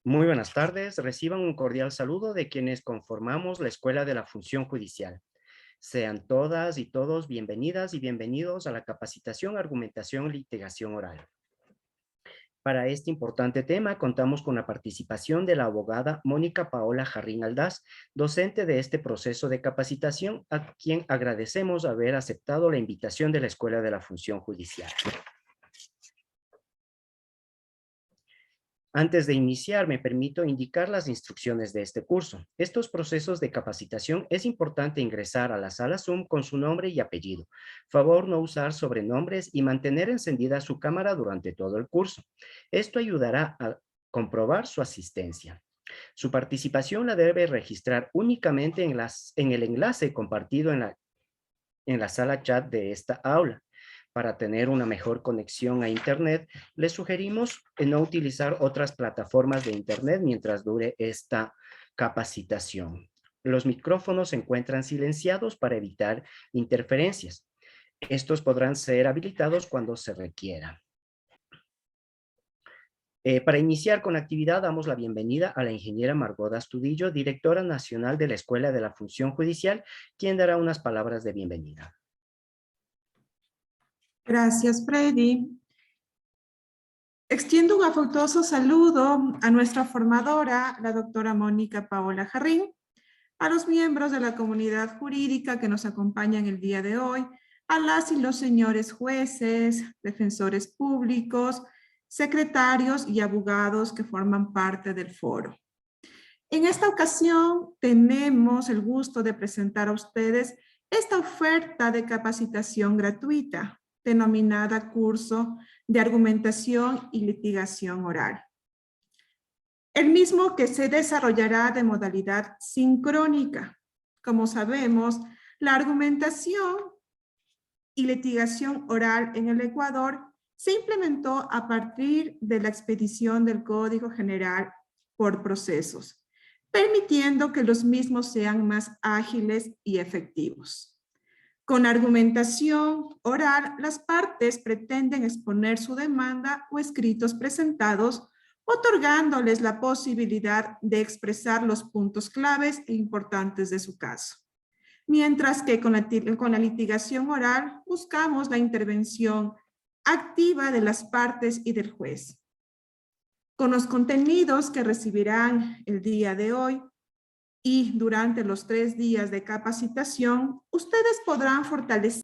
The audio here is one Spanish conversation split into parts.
Muy buenas tardes. Reciban un cordial saludo de quienes conformamos la Escuela de la Función Judicial. Sean todas y todos bienvenidas y bienvenidos a la capacitación, argumentación y litigación oral. Para este importante tema contamos con la participación de la abogada Mónica Paola Jarrín Aldaz, docente de este proceso de capacitación, a quien agradecemos haber aceptado la invitación de la Escuela de la Función Judicial. Antes de iniciar, me permito indicar las instrucciones de este curso. Estos procesos de capacitación es importante ingresar a la sala Zoom con su nombre y apellido. Favor no usar sobrenombres y mantener encendida su cámara durante todo el curso. Esto ayudará a comprobar su asistencia. Su participación la debe registrar únicamente en el enlace compartido en la sala chat de esta aula. Para tener una mejor conexión a Internet, les sugerimos no utilizar otras plataformas de Internet mientras dure esta capacitación. Los micrófonos se encuentran silenciados para evitar interferencias. Estos podrán ser habilitados cuando se requiera. Para iniciar con la actividad, damos la bienvenida a la ingeniera Margot Astudillo, directora nacional de la Escuela de la Función Judicial, quien dará unas palabras de bienvenida. Gracias, Freddy. Extiendo un afectuoso saludo a nuestra formadora, la doctora Mónica Paola Jarrín, a los miembros de la comunidad jurídica que nos acompañan el día de hoy, a las y los señores jueces, defensores públicos, secretarios y abogados que forman parte del foro. En esta ocasión tenemos el gusto de presentar a ustedes esta oferta de capacitación gratuita, denominada Curso de Argumentación y Litigación Oral. El mismo que se desarrollará de modalidad sincrónica. Como sabemos, la argumentación y litigación oral en el Ecuador se implementó a partir de la expedición del Código General por procesos, permitiendo que los mismos sean más ágiles y efectivos. Con argumentación oral, las partes pretenden exponer su demanda o escritos presentados, otorgándoles la posibilidad de expresar los puntos claves e importantes de su caso. Mientras que con la litigación oral buscamos la intervención activa de las partes y del juez. Con los contenidos que recibirán el día de hoy, y durante los 3 días de capacitación, ustedes podrán fortalecer.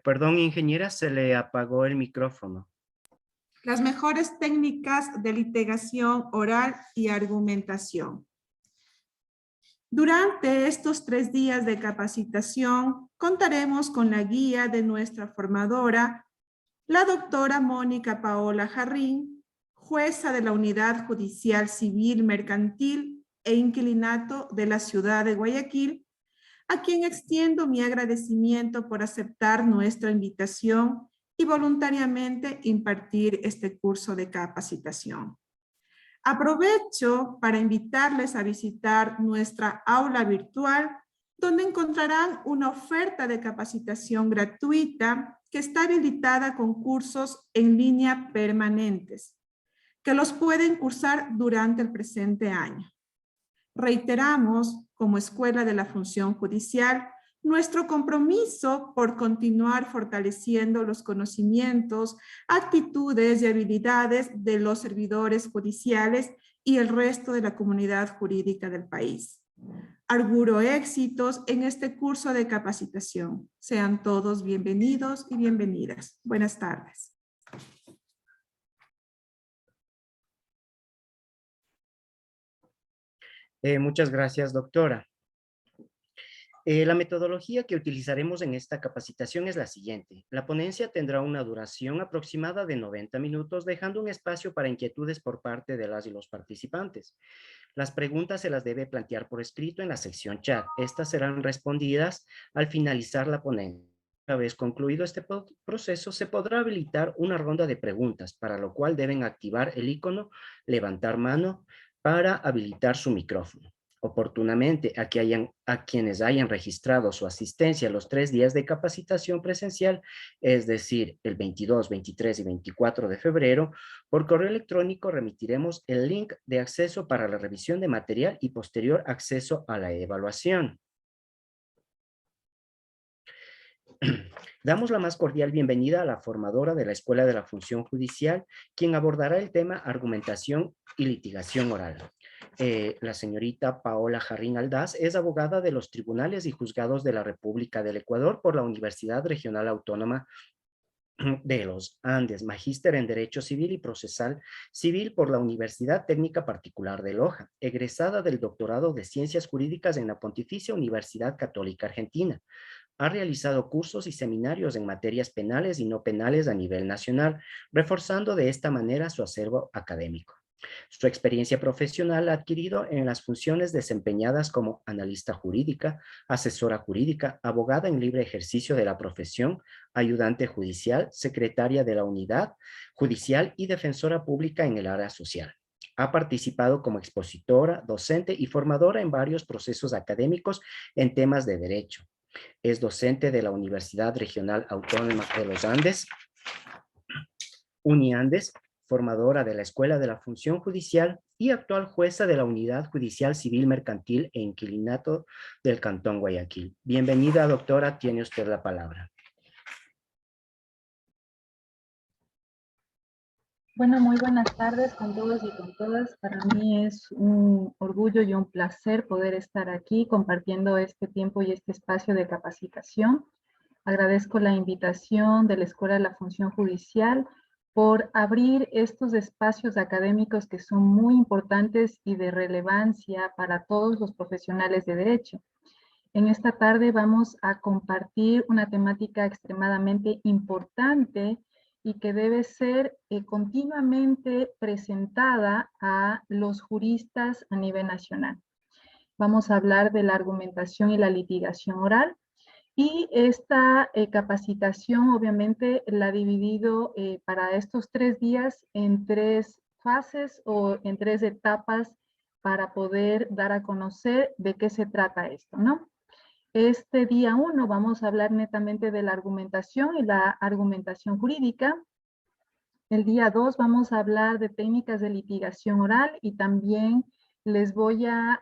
Perdón, ingeniera, se le apagó el micrófono. Las mejores técnicas de litigación oral y argumentación. Durante estos 3 días de capacitación, contaremos con la guía de nuestra formadora, la doctora Mónica Paola Jarrín, jueza de la Unidad Judicial Civil Mercantil e Inquilinato de la ciudad de Guayaquil, a quien extiendo mi agradecimiento por aceptar nuestra invitación y voluntariamente impartir este curso de capacitación. Aprovecho para invitarles a visitar nuestra aula virtual, donde encontrarán una oferta de capacitación gratuita que está habilitada con cursos en línea permanentes, que los pueden cursar durante el presente año. Reiteramos, como Escuela de la Función Judicial, nuestro compromiso por continuar fortaleciendo los conocimientos, actitudes y habilidades de los servidores judiciales y el resto de la comunidad jurídica del país. Auguro éxitos en este curso de capacitación. Sean todos bienvenidos y bienvenidas. Buenas tardes. Muchas gracias, doctora. La metodología que utilizaremos en esta capacitación es la siguiente. La ponencia tendrá una duración aproximada de 90 minutos, dejando un espacio para inquietudes por parte de las y los participantes. Las preguntas se las debe plantear por escrito en la sección chat. Estas serán respondidas al finalizar la ponencia. Una vez concluido este proceso, se podrá habilitar una ronda de preguntas, para lo cual deben activar el icono levantar mano para habilitar su micrófono. oportunamente a quienes hayan registrado su asistencia a los 3 días de capacitación presencial, es decir, el 22, 23 y 24 de febrero, por correo electrónico remitiremos el link de acceso para la revisión de material y posterior acceso a la evaluación. Damos la más cordial bienvenida a la formadora de la Escuela de la Función Judicial, quien abordará el tema argumentación y litigación oral. La señorita Paola Jarrín Aldaz es abogada de los tribunales y juzgados de la República del Ecuador por la Universidad Regional Autónoma de los Andes, magíster en Derecho Civil y Procesal Civil por la Universidad Técnica Particular de Loja, egresada del doctorado de Ciencias Jurídicas en la Pontificia Universidad Católica Argentina. Ha realizado cursos y seminarios en materias penales y no penales a nivel nacional, reforzando de esta manera su acervo académico. Su experiencia profesional la ha adquirido en las funciones desempeñadas como analista jurídica, asesora jurídica, abogada en libre ejercicio de la profesión, ayudante judicial, secretaria de la unidad judicial y defensora pública en el área social. Ha participado como expositora, docente y formadora en varios procesos académicos en temas de derecho. Es docente de la Universidad Regional Autónoma de los Andes, UNIANDES, formadora de la Escuela de la Función Judicial y actual jueza de la Unidad Judicial Civil Mercantil e Inquilinato del Cantón Guayaquil. Bienvenida, doctora, tiene usted la palabra. Bueno, muy buenas tardes con todos y con todas. Para mí es un orgullo y un placer poder estar aquí compartiendo este tiempo y este espacio de capacitación. Agradezco la invitación de la Escuela de la Función Judicial por abrir estos espacios académicos que son muy importantes y de relevancia para todos los profesionales de derecho. En esta tarde vamos a compartir una temática extremadamente importante y que debe ser continuamente presentada a los juristas a nivel nacional. Vamos a hablar de la argumentación y la litigación oral. Y esta capacitación, obviamente, la he dividido para estos 3 días en 3 fases o en 3 etapas para poder dar a conocer de qué se trata esto, ¿no? Este día 1 vamos a hablar netamente de la argumentación y la argumentación jurídica. El día 2 vamos a hablar de técnicas de litigación oral y también les voy a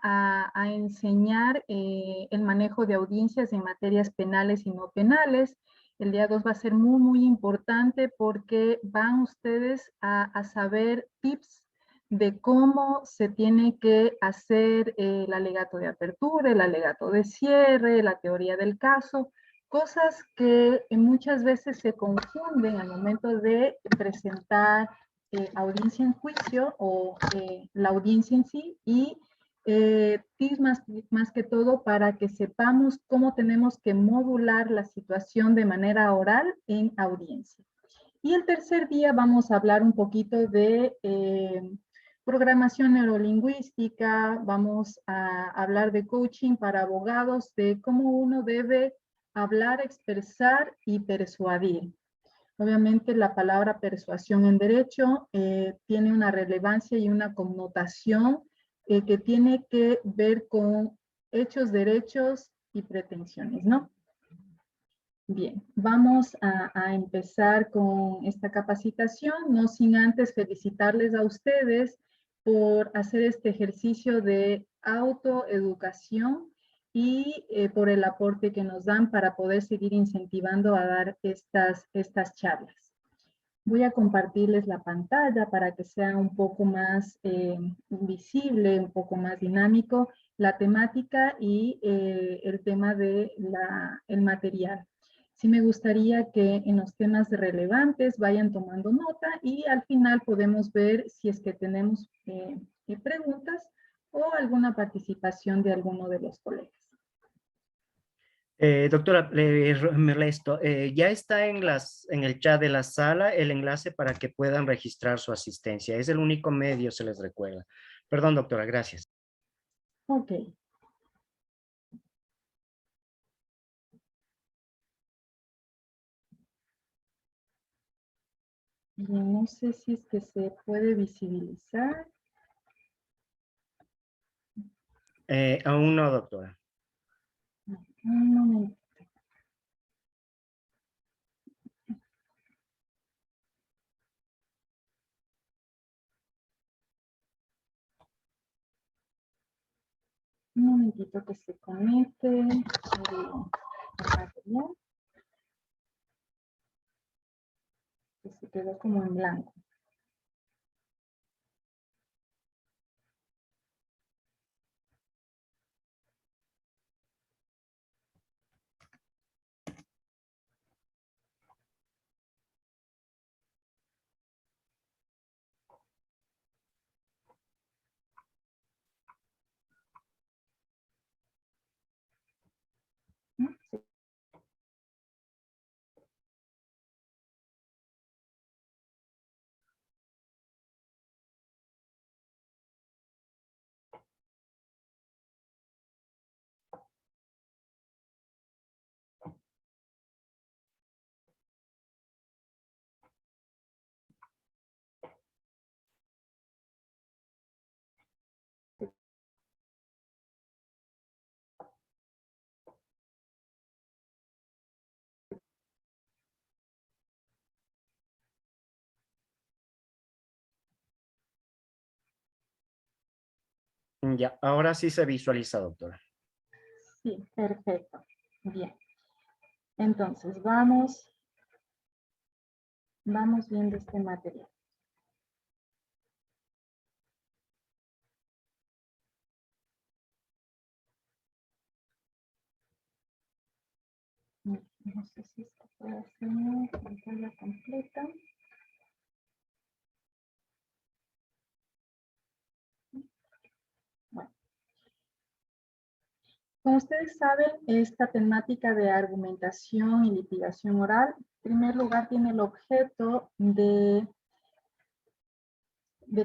enseñar el manejo de audiencias en materias penales y no penales. El día 2 va a ser muy, muy importante porque van ustedes a saber tips de cómo se tiene que hacer el alegato de apertura, el alegato de cierre, la teoría del caso, cosas que muchas veces se confunden al momento de presentar audiencia en juicio o la audiencia en sí y tips más que todo para que sepamos cómo tenemos que modular la situación de manera oral en audiencia. Y el tercer día vamos a hablar un poquito de programación neurolingüística, vamos a hablar de coaching para abogados, de cómo uno debe hablar, expresar y persuadir. Obviamente la palabra persuasión en derecho tiene una relevancia y una connotación que tiene que ver con hechos, derechos y pretensiones, ¿no? Bien, vamos a empezar con esta capacitación, no sin antes felicitarles a ustedes por hacer este ejercicio de autoeducación y por el aporte que nos dan para poder seguir incentivando a dar estas charlas. Voy a compartirles la pantalla para que sea un poco más visible, un poco más dinámico la temática y el tema de el material. Sí me gustaría que en los temas relevantes vayan tomando nota y al final podemos ver si es que tenemos preguntas o alguna participación de alguno de los colegas. Doctora, ya está en el chat de la sala el enlace para que puedan registrar su asistencia. Es el único medio, se les recuerda. Perdón, doctora, gracias. Ok. Bien, no sé si es que se puede visibilizar. Aún no, doctora. Un momento. Un momentito que se conecte el material, que se quedó como en blanco. ¿No? Sí. Ya, ahora sí se visualiza, doctora. Sí, perfecto. Bien. Entonces, vamos viendo este material. No sé si esto puede hacer pantalla completa. Bueno, como ustedes saben, esta temática de argumentación y litigación oral, en primer lugar, tiene el objeto de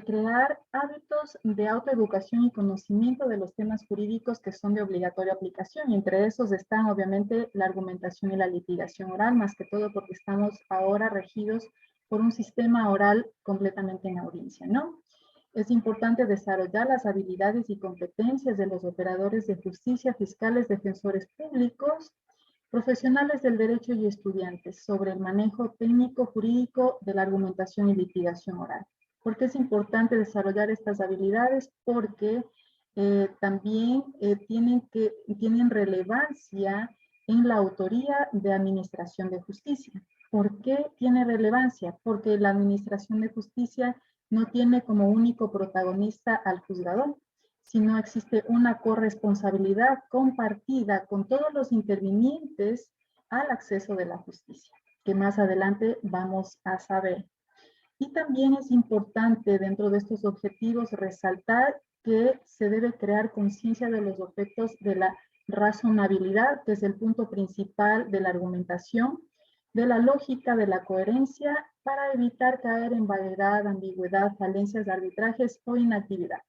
crear hábitos de autoeducación y conocimiento de los temas jurídicos que son de obligatoria aplicación. Y entre esos están, obviamente, la argumentación y la litigación oral, más que todo porque estamos ahora regidos por un sistema oral completamente en audiencia, ¿no? Es importante desarrollar las habilidades y competencias de los operadores de justicia, fiscales, defensores públicos, profesionales del derecho y estudiantes sobre el manejo técnico jurídico de la argumentación y litigación oral. ¿Por qué es importante desarrollar estas habilidades? Porque también tienen relevancia en la autoría de administración de justicia. ¿Por qué tiene relevancia? Porque la administración de justicia no tiene como único protagonista al juzgador, sino existe una corresponsabilidad compartida con todos los intervinientes al acceso de la justicia, que más adelante vamos a saber. Y también es importante dentro de estos objetivos resaltar que se debe crear conciencia de los efectos de la razonabilidad, que es el punto principal de la argumentación, de la lógica, de la coherencia, para evitar caer en vaguedad, ambigüedad, falencias de arbitrajes o inactividad.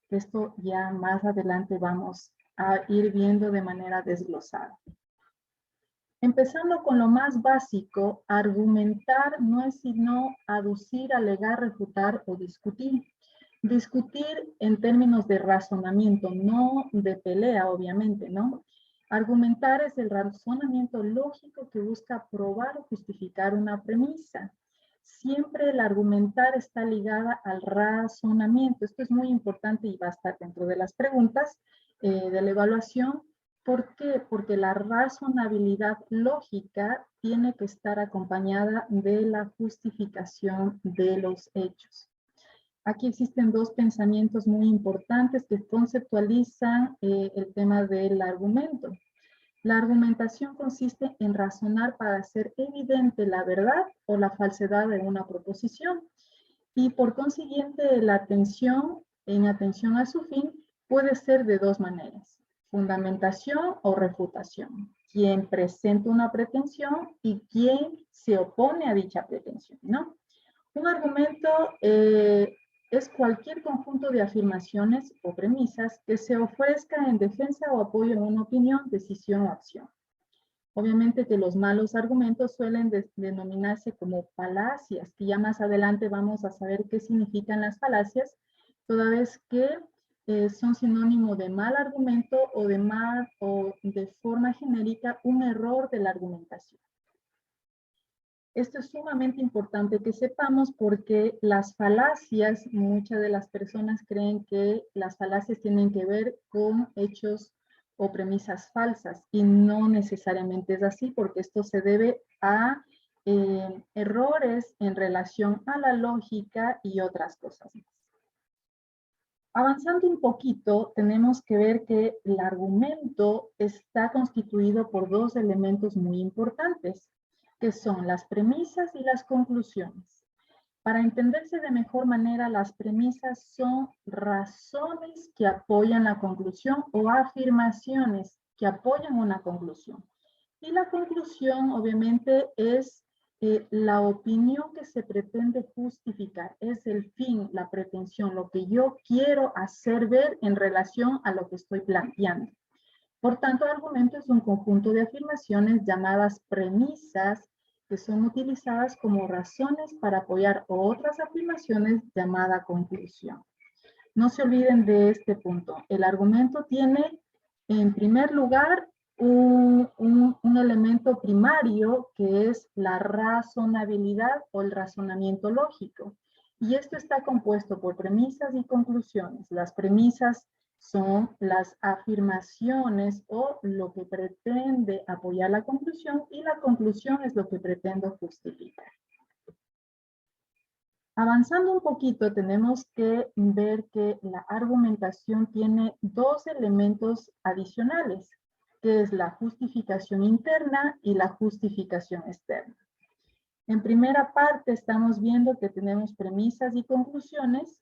Esto ya más adelante vamos a ir viendo de manera desglosada. Empezando con lo más básico, argumentar no es sino aducir, alegar, refutar o discutir. Discutir en términos de razonamiento, no de pelea, obviamente, ¿no? Argumentar es el razonamiento lógico que busca probar o justificar una premisa. Siempre el argumentar está ligada al razonamiento. Esto es muy importante y va a estar dentro de las preguntas de la evaluación. ¿Por qué? Porque la razonabilidad lógica tiene que estar acompañada de la justificación de los hechos. Aquí existen dos pensamientos muy importantes que conceptualizan el tema del argumento. La argumentación consiste en razonar para hacer evidente la verdad o la falsedad de una proposición. Y por consiguiente, la atención, en atención a su fin, puede ser de dos maneras: fundamentación o refutación. Quien presenta una pretensión y quien se opone a dicha pretensión, ¿no? Un argumento es cualquier conjunto de afirmaciones o premisas que se ofrezca en defensa o apoyo a una opinión, decisión o acción. Obviamente que los malos argumentos suelen denominarse como falacias, que ya más adelante vamos a saber qué significan las falacias, toda vez que son sinónimo de mal argumento o de forma genérica un error de la argumentación. Esto es sumamente importante que sepamos porque las falacias, muchas de las personas creen que las falacias tienen que ver con hechos o premisas falsas y no necesariamente es así porque esto se debe a errores en relación a la lógica y otras cosas más. Avanzando un poquito, tenemos que ver que el argumento está constituido por dos elementos muy importantes, que son las premisas y las conclusiones. Para entenderse de mejor manera, las premisas son razones que apoyan la conclusión o afirmaciones que apoyan una conclusión. Y la conclusión, obviamente, es la opinión que se pretende justificar, es el fin, la pretensión, lo que yo quiero hacer ver en relación a lo que estoy planteando. Por tanto, el argumento es un conjunto de afirmaciones llamadas premisas que son utilizadas como razones para apoyar otras afirmaciones llamada conclusión. No se olviden de este punto. El argumento tiene, en primer lugar, un elemento primario que es la razonabilidad o el razonamiento lógico. Y esto está compuesto por premisas y conclusiones. Las premisas son las afirmaciones o lo que pretende apoyar la conclusión y la conclusión es lo que pretende justificar. Avanzando un poquito, tenemos que ver que la argumentación tiene dos elementos adicionales, que es la justificación interna y la justificación externa. En primera parte estamos viendo que tenemos premisas y conclusiones,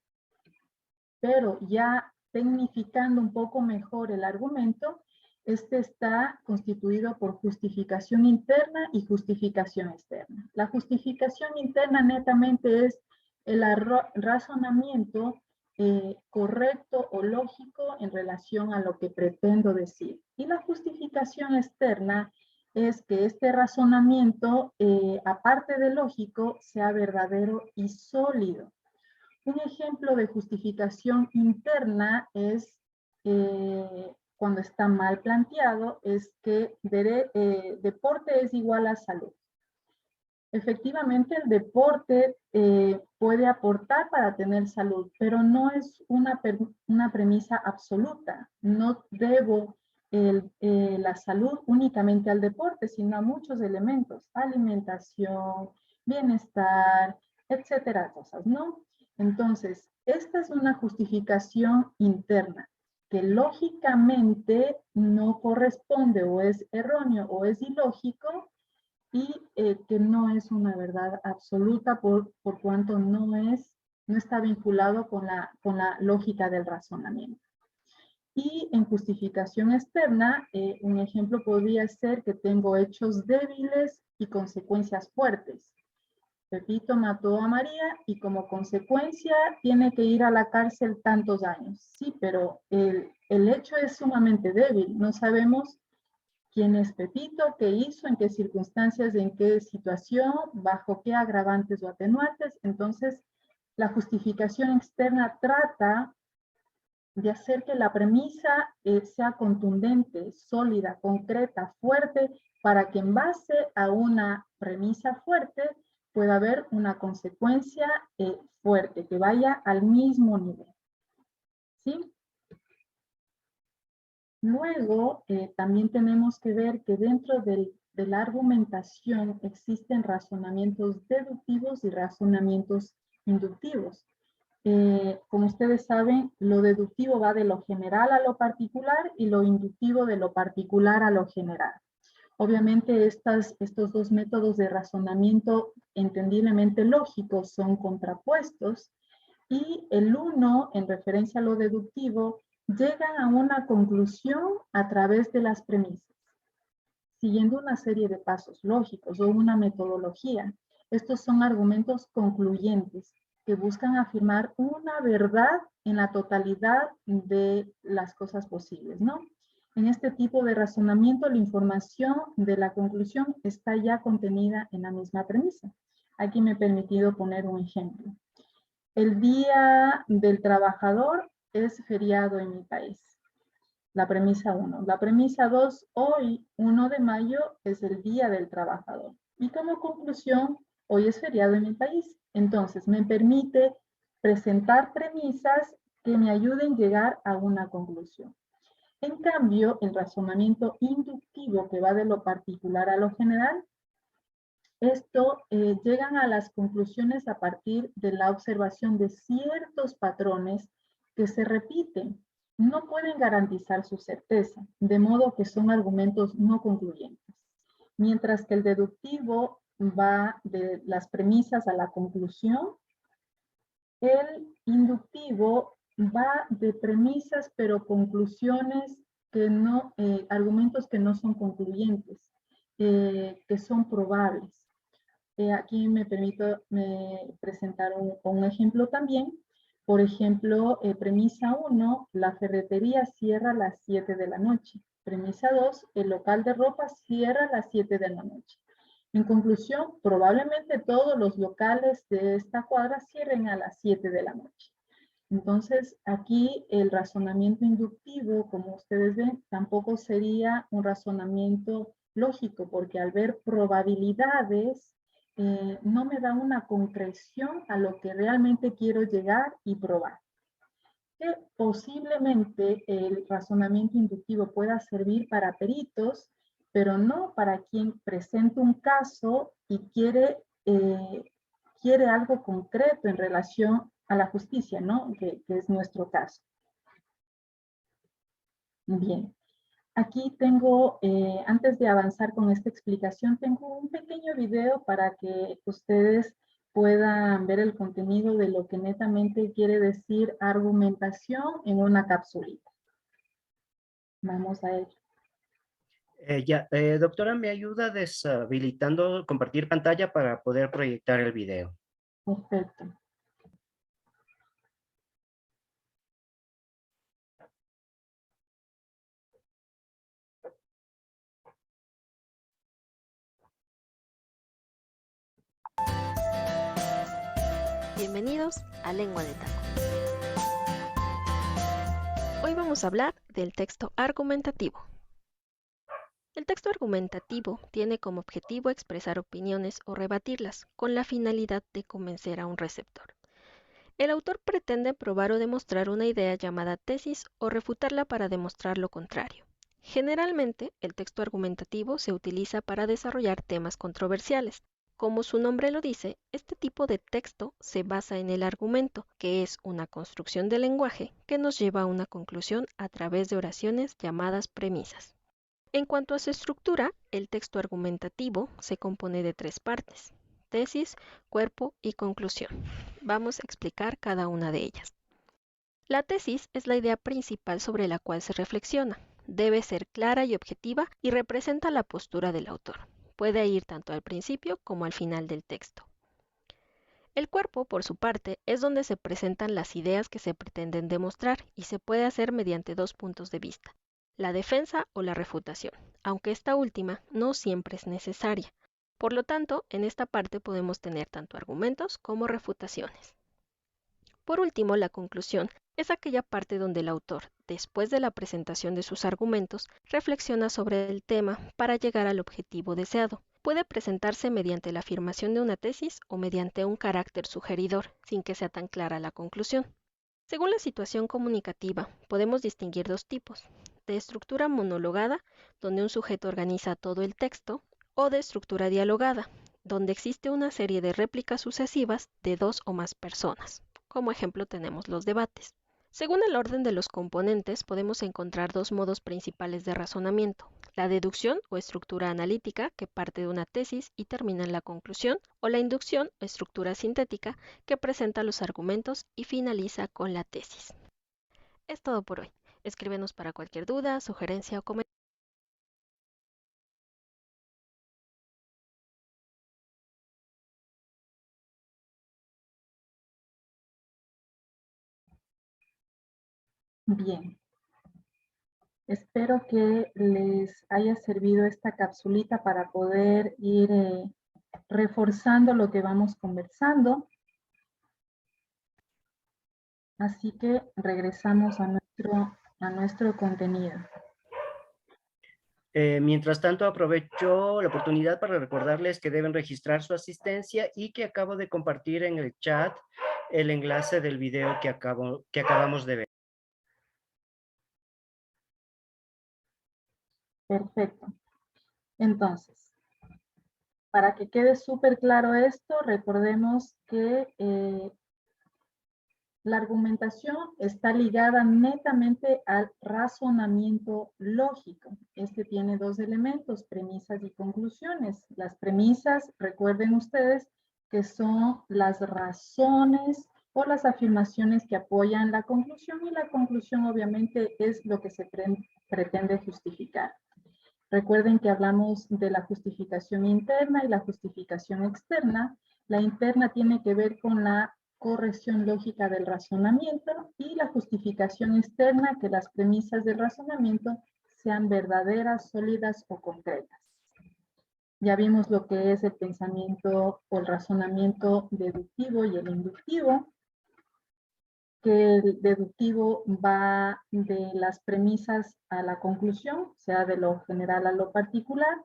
pero ya tecnificando un poco mejor el argumento, este está constituido por justificación interna y justificación externa. La justificación interna netamente es el razonamiento correcto o lógico en relación a lo que pretendo decir. Y la justificación externa es que este razonamiento, aparte de lógico, sea verdadero y sólido. Un ejemplo de justificación interna es, cuando está mal planteado, es que deporte es igual a salud. Efectivamente, el deporte puede aportar para tener salud, pero no es una premisa absoluta. No debo la salud únicamente al deporte, sino a muchos elementos, alimentación, bienestar, etcétera, cosas, ¿no? Entonces, esta es una justificación interna que lógicamente no corresponde o es erróneo o es ilógico y que no es una verdad absoluta por cuanto no está vinculado con la lógica del razonamiento. Y en justificación externa, un ejemplo podría ser que tengo hechos débiles y consecuencias fuertes. Pepito mató a María y como consecuencia tiene que ir a la cárcel tantos años. Sí, pero el hecho es sumamente débil. No sabemos quién es Pepito, qué hizo, en qué circunstancias, en qué situación, bajo qué agravantes o atenuantes. Entonces, la justificación externa trata de hacer que la premisa sea contundente, sólida, concreta, fuerte, para que en base a una premisa fuerte pueda haber una consecuencia fuerte, que vaya al mismo nivel. ¿Sí? Luego, también tenemos que ver que dentro de la argumentación existen razonamientos deductivos y razonamientos inductivos. Como ustedes saben, lo deductivo va de lo general a lo particular y lo inductivo de lo particular a lo general. Obviamente estos dos métodos de razonamiento entendiblemente lógicos son contrapuestos y el uno, en referencia a lo deductivo, llega a una conclusión a través de las premisas, siguiendo una serie de pasos lógicos o una metodología. Estos son argumentos concluyentes que buscan afirmar una verdad en la totalidad de las cosas posibles, ¿no? En este tipo de razonamiento, la información de la conclusión está ya contenida en la misma premisa. Aquí me he permitido poner un ejemplo. El Día del Trabajador es feriado en mi país. La premisa 1. La premisa 2, hoy, 1 de mayo, es el Día del Trabajador. Y como conclusión, hoy es feriado en mi país. Entonces, me permite presentar premisas que me ayuden a llegar a una conclusión. En cambio, el razonamiento inductivo, que va de lo particular a lo general, llegan a las conclusiones a partir de la observación de ciertos patrones que se repiten. No pueden garantizar su certeza, de modo que son argumentos no concluyentes. Mientras que el deductivo va de las premisas a la conclusión, el inductivo va de premisas pero conclusiones que no, argumentos que no son concluyentes, que son probables. Aquí me permito presentar un ejemplo también. Por ejemplo, premisa 1, la ferretería cierra a las 7 de la noche. Premisa 2, el local de ropa cierra a las 7 de la noche. En conclusión, probablemente todos los locales de esta cuadra cierren a las 7 de la noche. Entonces, aquí el razonamiento inductivo, como ustedes ven, tampoco sería un razonamiento lógico, porque al ver probabilidades, no me da una concreción a lo que realmente quiero llegar y probar. Que posiblemente el razonamiento inductivo pueda servir para peritos, pero no para quien presenta un caso y quiere algo concreto en relación a la justicia, ¿no? Que es nuestro caso. Bien. Aquí tengo, antes de avanzar con esta explicación, tengo un pequeño video para que ustedes puedan ver el contenido de lo que netamente quiere decir argumentación en una capsulita. Vamos a ello. Doctora, ¿me ayuda deshabilitando compartir pantalla para poder proyectar el video? Perfecto. Bienvenidos a Lengua de Taco. Hoy vamos a hablar del texto argumentativo. El texto argumentativo tiene como objetivo expresar opiniones o rebatirlas, con la finalidad de convencer a un receptor. El autor pretende probar o demostrar una idea llamada tesis o refutarla para demostrar lo contrario. Generalmente, el texto argumentativo se utiliza para desarrollar temas controversiales. Como su nombre lo dice, este tipo de texto se basa en el argumento, que es una construcción del lenguaje que nos lleva a una conclusión a través de oraciones llamadas premisas. En cuanto a su estructura, el texto argumentativo se compone de 3 partes: tesis, cuerpo y conclusión. Vamos a explicar cada una de ellas. La tesis es la idea principal sobre la cual se reflexiona. Debe ser clara y objetiva y representa la postura del autor. Puede ir tanto al principio como al final del texto. El cuerpo, por su parte, es donde se presentan las ideas que se pretenden demostrar y se puede hacer mediante 2 puntos de vista: la defensa o la refutación, aunque esta última no siempre es necesaria. Por lo tanto, en esta parte podemos tener tanto argumentos como refutaciones. Por último, la conclusión es aquella parte donde el autor, después de la presentación de sus argumentos, reflexiona sobre el tema para llegar al objetivo deseado. Puede presentarse mediante la afirmación de una tesis o mediante un carácter sugeridor, sin que sea tan clara la conclusión. Según la situación comunicativa, podemos distinguir 2 tipos: de estructura monologada, donde un sujeto organiza todo el texto, o de estructura dialogada, donde existe una serie de réplicas sucesivas de 2 o más personas. Como ejemplo tenemos los debates. Según el orden de los componentes, podemos encontrar 2 modos principales de razonamiento: la deducción o estructura analítica, que parte de una tesis y termina en la conclusión, o la inducción o estructura sintética, que presenta los argumentos y finaliza con la tesis. Es todo por hoy. Escríbenos para cualquier duda, sugerencia o comentario. Bien. Espero que les haya servido esta capsulita para poder ir reforzando lo que vamos conversando. Así que regresamos a nuestro contenido. Mientras tanto, aprovecho la oportunidad para recordarles que deben registrar su asistencia y que acabo de compartir en el chat el enlace del video que acabamos de ver. Perfecto. Entonces, para que quede súper claro esto, recordemos que la argumentación está ligada netamente al razonamiento lógico. Este tiene dos elementos, premisas y conclusiones. Las premisas, recuerden ustedes, que son las razones o las afirmaciones que apoyan la conclusión, y la conclusión obviamente es lo que se pretende justificar. Recuerden que hablamos de la justificación interna y la justificación externa. La interna tiene que ver con la corrección lógica del razonamiento, y la justificación externa, que las premisas del razonamiento sean verdaderas, sólidas o concretas. Ya vimos lo que es el pensamiento o el razonamiento deductivo y el inductivo, que el deductivo va de las premisas a la conclusión, o sea, de lo general a lo particular,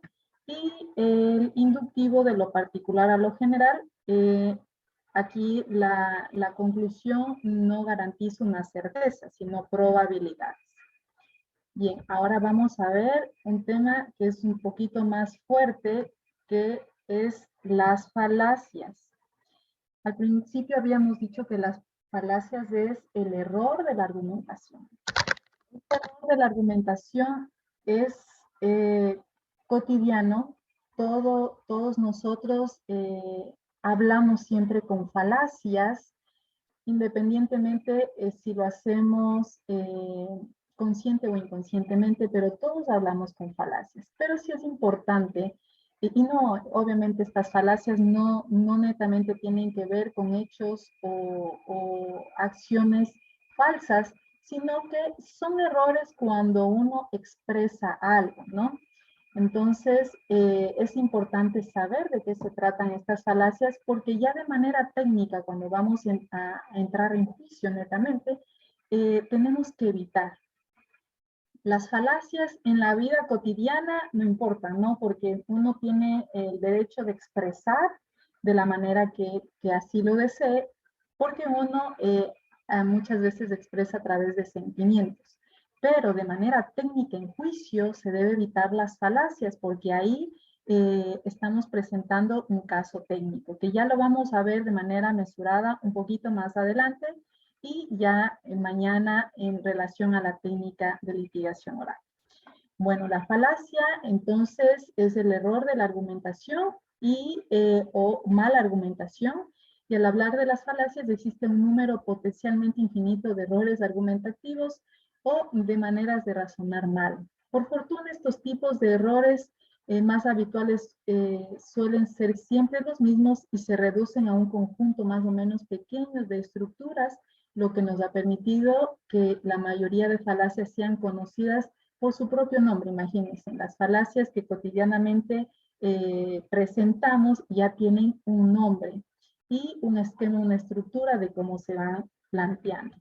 y el inductivo de lo particular a lo general. Aquí la conclusión no garantiza una certeza, sino probabilidades. Bien, ahora vamos a ver un tema que es un poquito más fuerte, que es las falacias. Al principio habíamos dicho que las falacias es el error de la argumentación. El error de la argumentación es cotidiano. Todos nosotros hablamos siempre con falacias, independientemente si lo hacemos consciente o inconscientemente, pero todos hablamos con falacias. Pero sí es importante, y no, obviamente estas falacias no netamente tienen que ver con hechos o acciones falsas, sino que son errores cuando uno expresa algo, ¿no? Entonces, es importante saber de qué se tratan estas falacias, porque ya de manera técnica, cuando vamos a entrar en juicio netamente, tenemos que evitar. Las falacias en la vida cotidiana no importan, ¿no? Porque uno tiene el derecho de expresar de la manera que así lo desee, porque uno muchas veces expresa a través de sentimientos. Pero de manera técnica en juicio se debe evitar las falacias, porque ahí estamos presentando un caso técnico, que ya lo vamos a ver de manera mesurada un poquito más adelante, y ya mañana en relación a la técnica de litigación oral. Bueno, la falacia entonces es el error de la argumentación o mala argumentación. Y al hablar de las falacias existe un número potencialmente infinito de errores argumentativos o de maneras de razonar mal. Por fortuna, estos tipos de errores más habituales suelen ser siempre los mismos y se reducen a un conjunto más o menos pequeño de estructuras, lo que nos ha permitido que la mayoría de falacias sean conocidas por su propio nombre. Imagínense, las falacias que cotidianamente presentamos ya tienen un nombre y un esquema, una estructura de cómo se van planteando.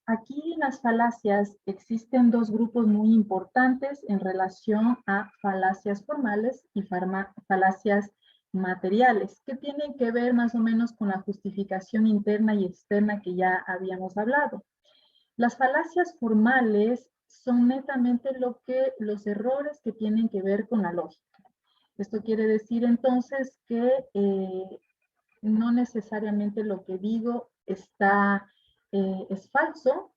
Aquí en las falacias existen dos grupos muy importantes en relación a falacias formales y falacias materiales, que tienen que ver más o menos con la justificación interna y externa que ya habíamos hablado. Las falacias formales son netamente los errores que tienen que ver con la lógica. Esto quiere decir entonces que no necesariamente lo que digo es falso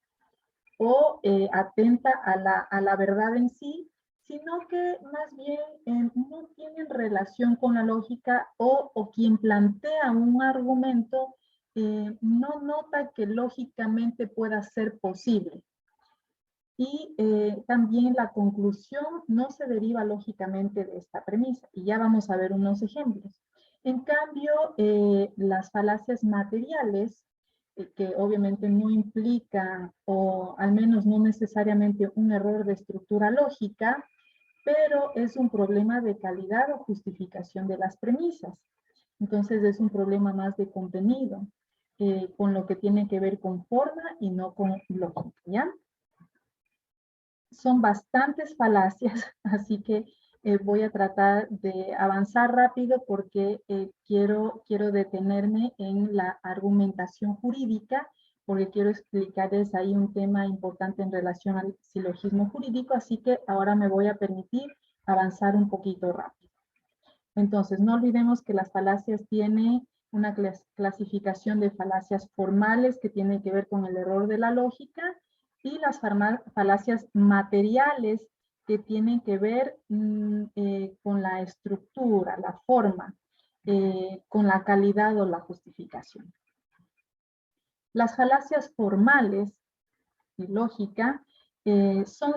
o atenta a la verdad en sí, sino que más bien no tienen relación con la lógica, o quien plantea un argumento no nota que lógicamente pueda ser posible. Y también la conclusión no se deriva lógicamente de esta premisa. Y ya vamos a ver unos ejemplos. En cambio, las falacias materiales, que obviamente no implican, o al menos no necesariamente un error de estructura lógica, pero es un problema de calidad o justificación de las premisas. Entonces es un problema más de contenido. con lo que tiene que ver con forma y no con lógica, ¿ya? Son bastantes falacias, así que voy a tratar de avanzar rápido porque quiero detenerme en la argumentación jurídica, porque quiero explicarles ahí un tema importante en relación al silogismo jurídico, así que ahora me voy a permitir avanzar un poquito rápido. Entonces, no olvidemos que las falacias tienen una clasificación de falacias formales que tienen que ver con el error de la lógica y las falacias materiales que tienen que ver con la estructura, la forma, con la calidad o la justificación. Las falacias formales y lógica son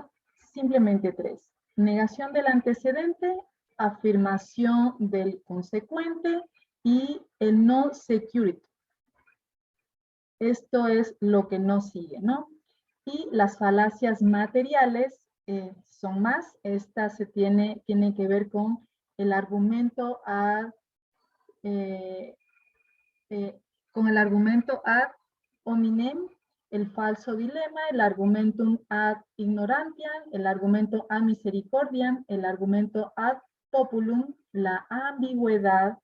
simplemente tres: negación del antecedente, afirmación del consecuente y el no security. Esto es lo que no sigue, ¿no? Y las falacias materiales son más. Estas tienen que ver con el argumento ad hominem, el falso dilema, el argumentum ad ignorantiam, el argumento ad misericordiam, el argumento ad populum, la ambigüedad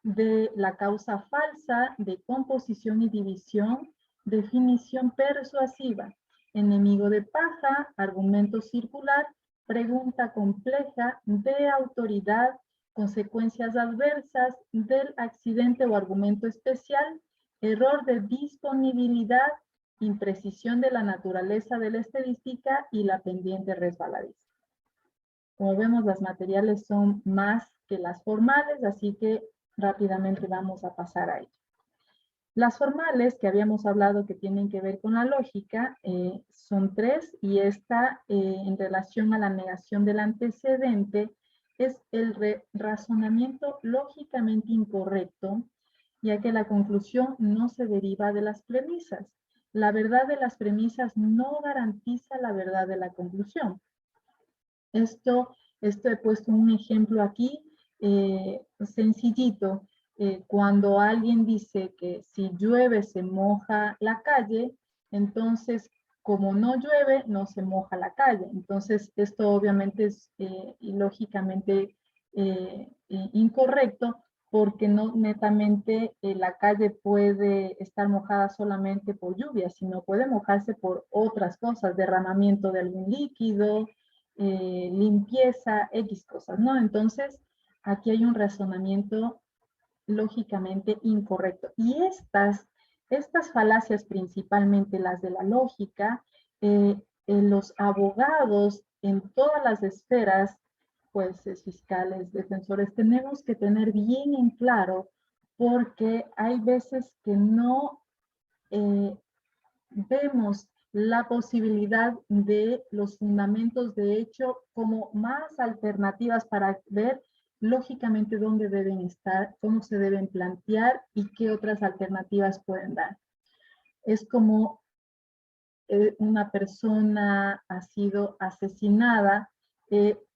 de la causa falsa, de composición y división, definición persuasiva, enemigo de paja, argumento circular, pregunta compleja, de autoridad, consecuencias adversas del accidente o argumento especial, error de disponibilidad, imprecisión de la naturaleza de la estadística y la pendiente resbaladiza. Como vemos, las materiales son más que las formales, así que rápidamente vamos a pasar a ello. Las formales, que habíamos hablado que tienen que ver con la lógica, son tres, y esta, en relación a la negación del antecedente, es el razonamiento lógicamente incorrecto, ya que la conclusión no se deriva de las premisas. La verdad de las premisas no garantiza la verdad de la conclusión. Esto he puesto un ejemplo aquí, sencillito. Cuando alguien dice que si llueve se moja la calle, entonces como no llueve no se moja la calle. Entonces esto obviamente es ilógicamente incorrecto, porque no netamente la calle puede estar mojada solamente por lluvia, sino puede mojarse por otras cosas, derramamiento de algún líquido, limpieza, X cosas, ¿no? Entonces, aquí hay un razonamiento lógicamente incorrecto. Y estas falacias, principalmente las de la lógica, los abogados en todas las esferas, jueces, fiscales, defensores, tenemos que tener bien en claro, porque hay veces que no vemos la posibilidad de los fundamentos de hecho como más alternativas para ver lógicamente dónde deben estar, cómo se deben plantear y qué otras alternativas pueden dar. Es como una persona ha sido asesinada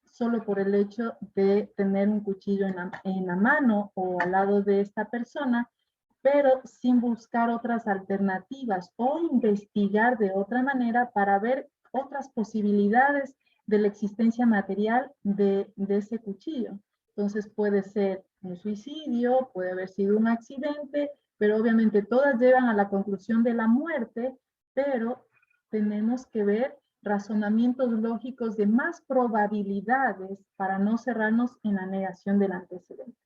solo por el hecho de tener un cuchillo en la mano o al lado de esta persona, pero sin buscar otras alternativas o investigar de otra manera para ver otras posibilidades de la existencia material de ese cuchillo. Entonces puede ser un suicidio, puede haber sido un accidente, pero obviamente todas llevan a la conclusión de la muerte, pero tenemos que ver razonamientos lógicos de más probabilidades para no cerrarnos en la negación del antecedente.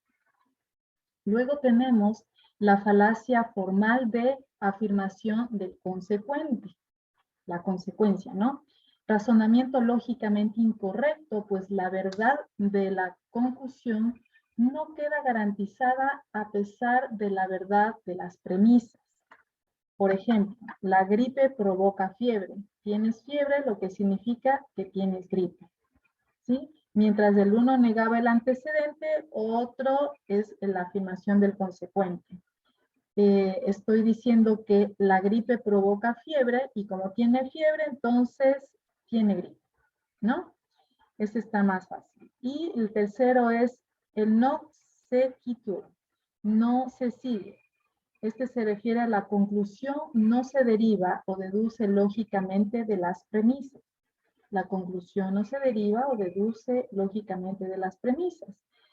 Luego tenemos la falacia formal de afirmación del consecuente, la consecuencia, ¿no? Razonamiento lógicamente incorrecto, pues la verdad de la conclusión no queda garantizada a pesar de la verdad de las premisas. Por ejemplo, la gripe provoca fiebre. Tienes fiebre, lo que significa que tienes gripe, ¿sí? Mientras el uno negaba el antecedente, otro es la afirmación del consecuente. Estoy diciendo que la gripe provoca fiebre y como tiene fiebre, entonces tiene gripe, ¿no? Este está más fácil. Y el tercero es el no sequitur, no se sigue. Este se refiere a la conclusión no se deriva o deduce lógicamente de las premisas. La conclusión no se deriva o deduce lógicamente de las premisas.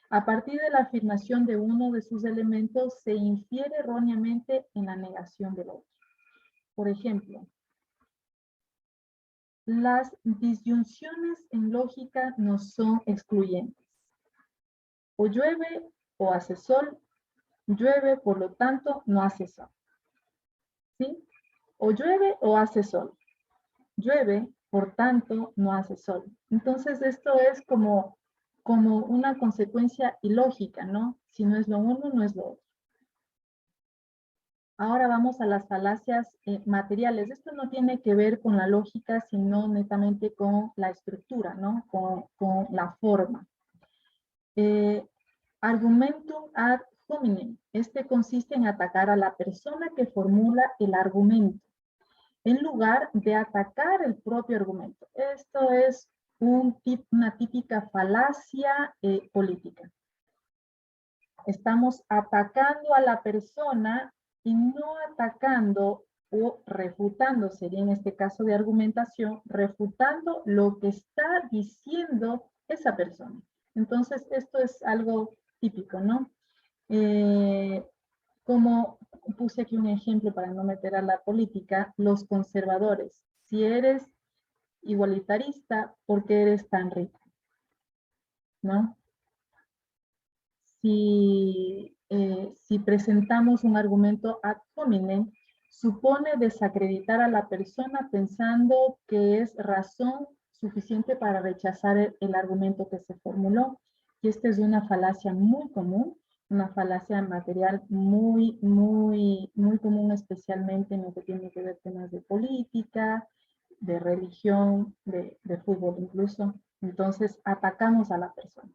A partir de la afirmación de uno de sus elementos se infiere erróneamente en la negación del otro. Por ejemplo, las disyunciones en lógica no son excluyentes. O llueve o hace sol. Llueve, por lo tanto, no hace sol. ¿Sí? O llueve o hace sol. Llueve, por tanto, no hace sol. Entonces, esto es como una consecuencia ilógica, ¿no? Si no es lo uno, no es lo otro. Ahora vamos a las falacias materiales. Esto no tiene que ver con la lógica, sino netamente con la estructura, ¿no? Con la forma. Argumentum ad hominem. Este consiste en atacar a la persona que formula el argumento, en lugar de atacar el propio argumento. Esto es una típica falacia política. Estamos atacando a la persona y no atacando o refutando, sería en este caso de argumentación, refutando lo que está diciendo esa persona. Entonces, esto es algo típico, ¿no? Como puse aquí un ejemplo para no meter a la política, los conservadores. Si eres igualitarista, ¿por qué eres tan rico? ¿No? Si presentamos un argumento ad hominem, supone desacreditar a la persona pensando que es razón suficiente para rechazar el argumento que se formuló. Y esta es una falacia muy común, una falacia material muy común, especialmente en lo que tiene que ver temas de política, de religión, de fútbol incluso. Entonces, atacamos a la persona.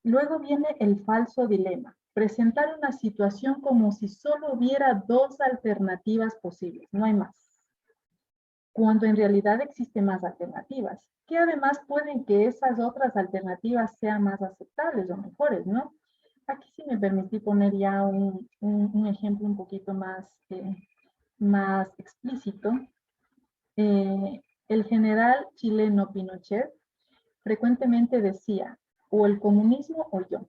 Luego viene el falso dilema. Presentar una situación como si solo hubiera dos alternativas posibles, no hay más. Cuando en realidad existen más alternativas, que además pueden que esas otras alternativas sean más aceptables o mejores, ¿no? Aquí sí me permití poner ya un ejemplo un poquito más explícito. El general chileno Pinochet frecuentemente decía, o el comunismo o yo,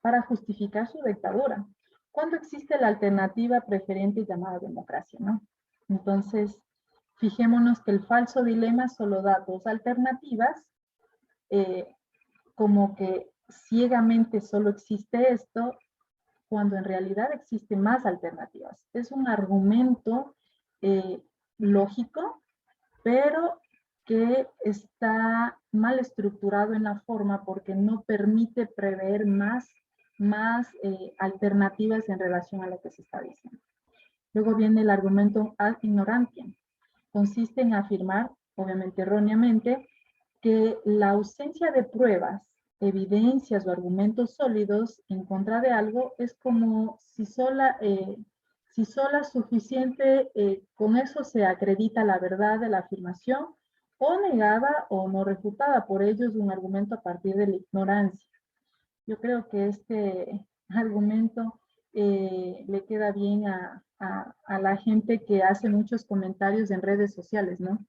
para justificar su dictadura, cuando existe la alternativa preferente llamada democracia, ¿no? Entonces, fijémonos que el falso dilema solo da dos alternativas, como que ciegamente solo existe esto, cuando en realidad existen más alternativas. Es un argumento lógico, pero que está mal estructurado en la forma porque no permite prever más alternativas en relación a lo que se está diciendo. Luego viene el argumento ad ignorantiam. Consiste en afirmar, obviamente erróneamente, que la ausencia de pruebas, evidencias o argumentos sólidos en contra de algo es como si sola suficiente, con eso se acredita la verdad de la afirmación, o negada o no refutada. Por ello es un argumento a partir de la ignorancia. Yo creo que este argumento le queda bien a la gente que hace muchos comentarios en redes sociales, ¿no?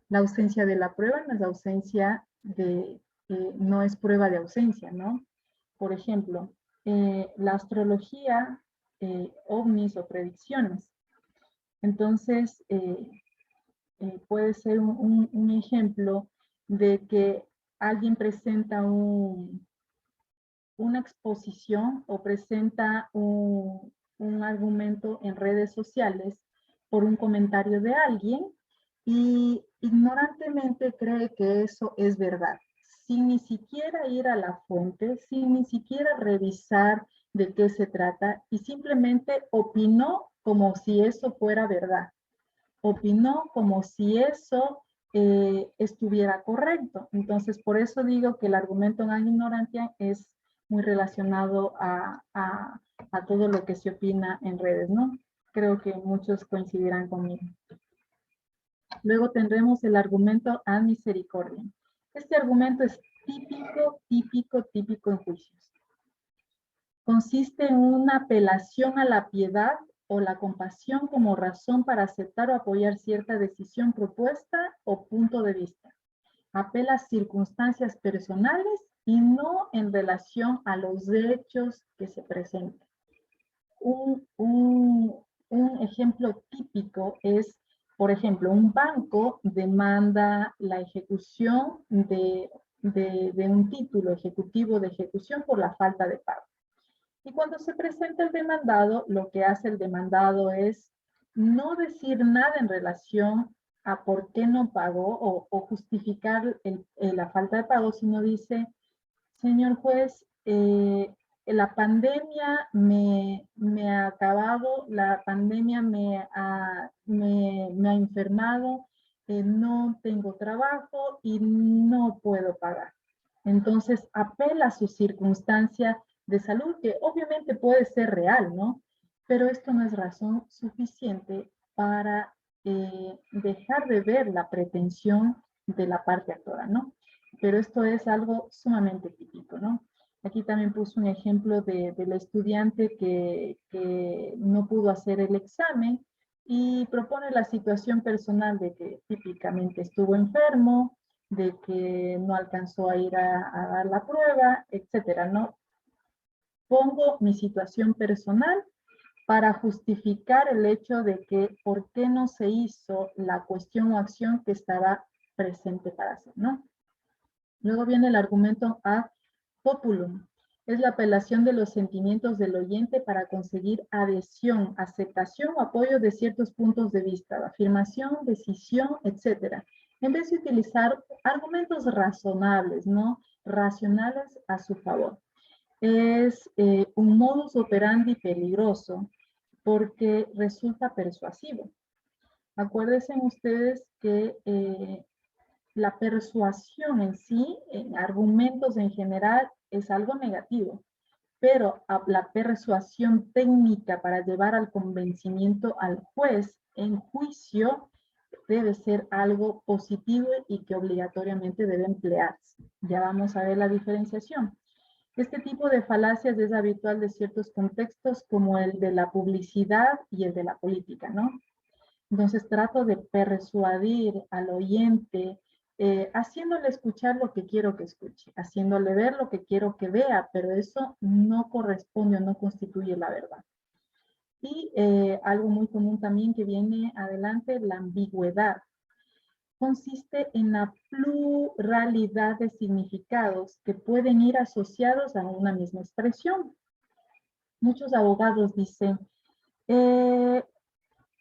La ausencia de la prueba no es ausencia de, no es prueba de ausencia, ¿no? Por ejemplo, la astrología, ovnis o predicciones. Entonces, puede ser un ejemplo de que alguien presenta una exposición o presenta un argumento en redes sociales por un comentario de alguien y ignorantemente cree que eso es verdad, sin ni siquiera ir a la fuente, sin ni siquiera revisar de qué se trata y simplemente opinó como si eso fuera verdad. Opinó como si eso estuviera correcto. Entonces, por eso digo que el argumento en ignorancia es muy relacionado a todo lo que se opina en redes, ¿no? Creo que muchos coincidirán conmigo. Luego tendremos el argumento ad misericordia. Este argumento es típico en juicios. Consiste en una apelación a la piedad o la compasión como razón para aceptar o apoyar cierta decisión propuesta o punto de vista. Apela a circunstancias personales y no en relación a los hechos que se presentan. Un ejemplo típico es, por ejemplo, un banco demanda la ejecución de un título ejecutivo de ejecución por la falta de pago. Y cuando se presenta el demandado, lo que hace el demandado es no decir nada en relación a por qué no pagó o justificar la falta de pago, sino dice, señor juez, la pandemia me ha acabado, la pandemia me ha enfermado, no tengo trabajo y no puedo pagar. Entonces apela a su circunstancia de salud, que obviamente puede ser real, ¿no? Pero esto no es razón suficiente para dejar de ver la pretensión de la parte actora, ¿no? Pero esto es algo sumamente típico, ¿no? Aquí también puse un ejemplo del estudiante que no pudo hacer el examen y propone la situación personal de que típicamente estuvo enfermo, de que no alcanzó a ir a dar la prueba, etcétera, ¿no? Pongo mi situación personal para justificar el hecho de que por qué no se hizo la cuestión o acción que estaba presente para hacer, ¿no? Luego viene el argumento ad populum. Es la apelación de los sentimientos del oyente para conseguir adhesión, aceptación o apoyo de ciertos puntos de vista, afirmación, decisión, etc. En vez de utilizar argumentos razonables, ¿no? Racionales a su favor. Es un modus operandi peligroso porque resulta persuasivo. Acuérdense ustedes que la persuasión en sí, en argumentos en general, es algo negativo, pero la persuasión técnica para llevar al convencimiento al juez en juicio debe ser algo positivo y que obligatoriamente debe emplearse. Ya vamos a ver la diferenciación. Este tipo de falacias es habitual de ciertos contextos como el de la publicidad y el de la política, ¿no? Entonces trato de persuadir al oyente, haciéndole escuchar lo que quiero que escuche, haciéndole ver lo que quiero que vea, pero eso no corresponde o no constituye la verdad. Y algo muy común también que viene adelante, la ambigüedad. Consiste en la pluralidad de significados que pueden ir asociados a una misma expresión. Muchos abogados dicen,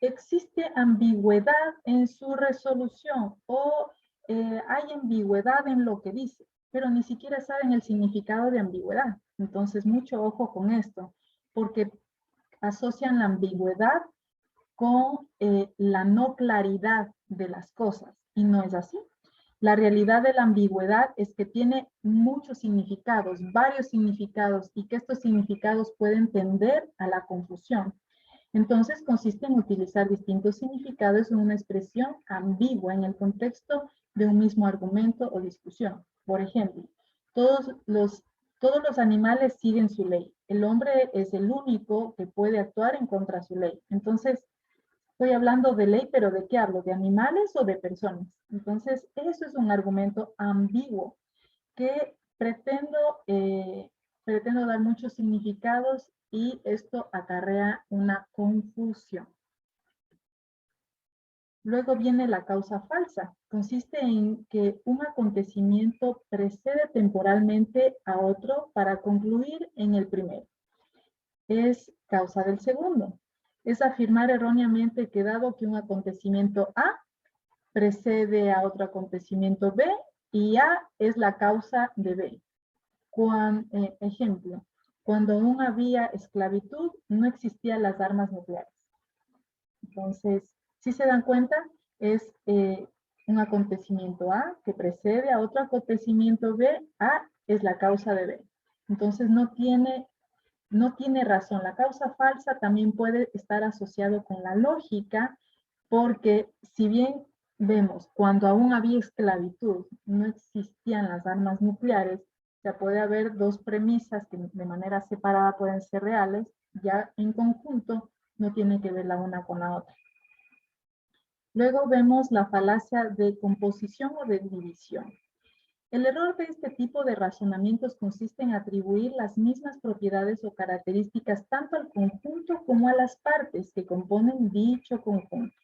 existe ambigüedad en su resolución o hay ambigüedad en lo que dice, pero ni siquiera saben el significado de ambigüedad. Entonces, mucho ojo con esto, porque asocian la ambigüedad con la no claridad de las cosas, y no es así. La realidad de la ambigüedad es que tiene muchos significados, varios significados, y que estos significados pueden tender a la confusión. Entonces, consiste en utilizar distintos significados en una expresión ambigua en el contexto de un mismo argumento o discusión. Por ejemplo, todos los animales siguen su ley. El hombre es el único que puede actuar en contra de su ley. Entonces, estoy hablando de ley, pero ¿de qué hablo? ¿De animales o de personas? Entonces, eso es un argumento ambiguo que pretendo dar muchos significados y esto acarrea una confusión. Luego viene la causa falsa. Consiste en que un acontecimiento precede temporalmente a otro para concluir en el primero. Es causa del segundo. Es afirmar erróneamente que dado que un acontecimiento A precede a otro acontecimiento B y A es la causa de B. Ejemplo, cuando aún había esclavitud, no existían las armas nucleares. Entonces, si se dan cuenta, es un acontecimiento A que precede a otro acontecimiento B, A es la causa de B. Entonces, no tiene razón. La causa falsa también puede estar asociado con la lógica, porque si bien vemos, cuando aún había esclavitud, no existían las armas nucleares, sea, puede haber dos premisas que de manera separada pueden ser reales, ya en conjunto no tiene que ver la una con la otra. Luego vemos la falacia de composición o de división. El error de este tipo de razonamientos consiste en atribuir las mismas propiedades o características tanto al conjunto como a las partes que componen dicho conjunto,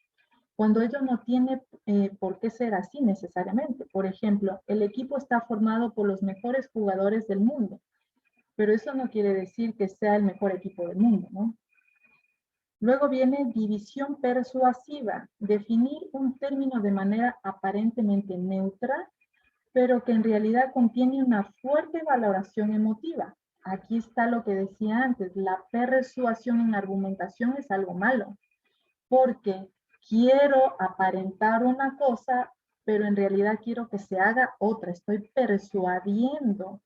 cuando ello no tiene por qué ser así necesariamente. Por ejemplo, el equipo está formado por los mejores jugadores del mundo, pero eso no quiere decir que sea el mejor equipo del mundo, ¿no? Luego viene división persuasiva, definir un término de manera aparentemente neutra, pero que en realidad contiene una fuerte valoración emotiva. Aquí está lo que decía antes, la persuasión en argumentación es algo malo, porque quiero aparentar una cosa, pero en realidad quiero que se haga otra. Estoy persuadiendo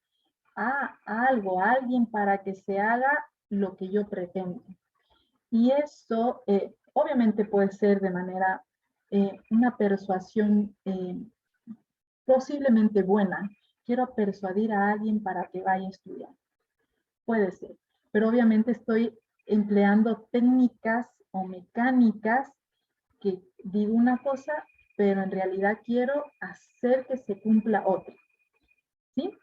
a algo, a alguien para que se haga lo que yo pretendo. Y eso obviamente puede ser de manera, una persuasión posiblemente buena. Quiero persuadir a alguien para que vaya a estudiar. Puede ser, pero obviamente estoy empleando técnicas o mecánicas que digo una cosa, pero en realidad quiero hacer que se cumpla otra. ¿Sí?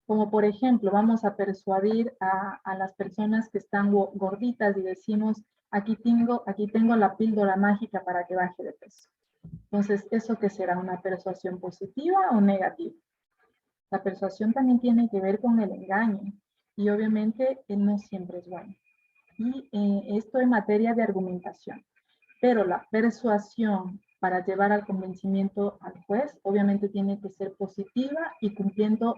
Como por ejemplo, vamos a persuadir a las personas que están gorditas y decimos, aquí tengo la píldora mágica para que baje de peso. Entonces, ¿eso qué será? ¿Una persuasión positiva o negativa? La persuasión también tiene que ver con el engaño y obviamente no siempre es bueno. Y esto en materia de argumentación. Pero la persuasión para llevar al convencimiento al juez obviamente tiene que ser positiva y cumpliendo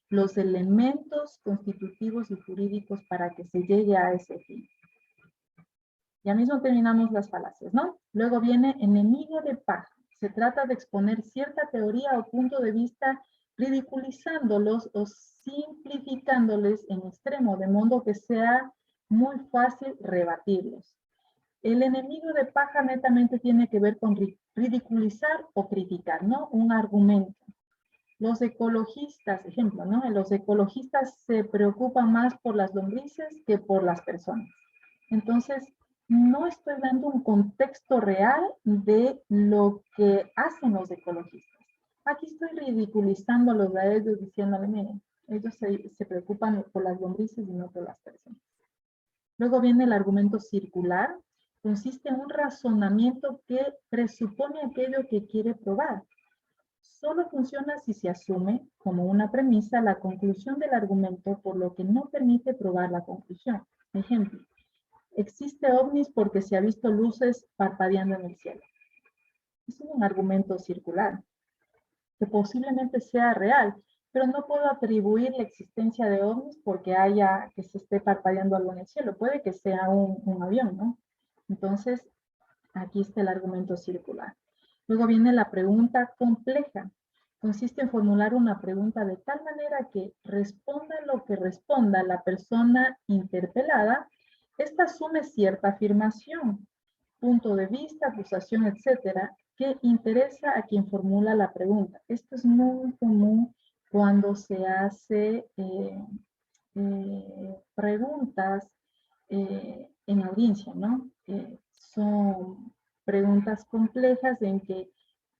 los elementos constitutivos y jurídicos para que se llegue a ese fin. Ya mismo terminamos las falacias, ¿no? Luego viene enemigo de paja. Se trata de exponer cierta teoría o punto de vista ridiculizándolos o simplificándoles en extremo, de modo que sea muy fácil rebatirlos. El enemigo de paja netamente tiene que ver con ridiculizar o criticar, ¿no? Un argumento. Los ecologistas, ejemplo, ¿no? Los ecologistas se preocupan más por las lombrices que por las personas. Entonces, no estoy dando un contexto real de lo que hacen los ecologistas. Aquí estoy ridiculizándolos a ellos, diciéndole, miren, ellos se preocupan por las lombrices y no por las personas. Luego viene el argumento circular. Consiste en un razonamiento que presupone aquello que quiere probar. Solo funciona si se asume como una premisa la conclusión del argumento, por lo que no permite probar la conclusión. Ejemplo, existe ovnis porque se ha visto luces parpadeando en el cielo. Es un argumento circular, que posiblemente sea real, pero no puedo atribuir la existencia de ovnis porque que se esté parpadeando algo en el cielo. Puede que sea un avión, ¿no? Entonces, aquí está el argumento circular. Luego viene la pregunta compleja. Consiste en formular una pregunta de tal manera que responda lo que responda la persona interpelada. Esta asume cierta afirmación, punto de vista, acusación, etcétera, que interesa a quien formula la pregunta. Esto es muy común cuando se hace preguntas en audiencia, ¿no? Son preguntas complejas en que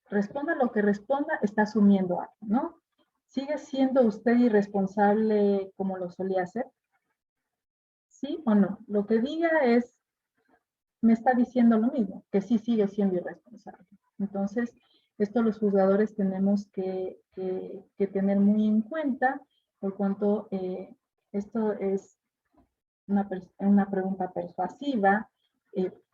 responda lo que responda, está asumiendo algo, ¿no? ¿Sigue siendo usted irresponsable como lo solía hacer? ¿Sí o no? Lo que diga me está diciendo lo mismo, que sí sigue siendo irresponsable. Entonces, esto los juzgadores tenemos que tener muy en cuenta, por cuanto esto es una pregunta persuasiva,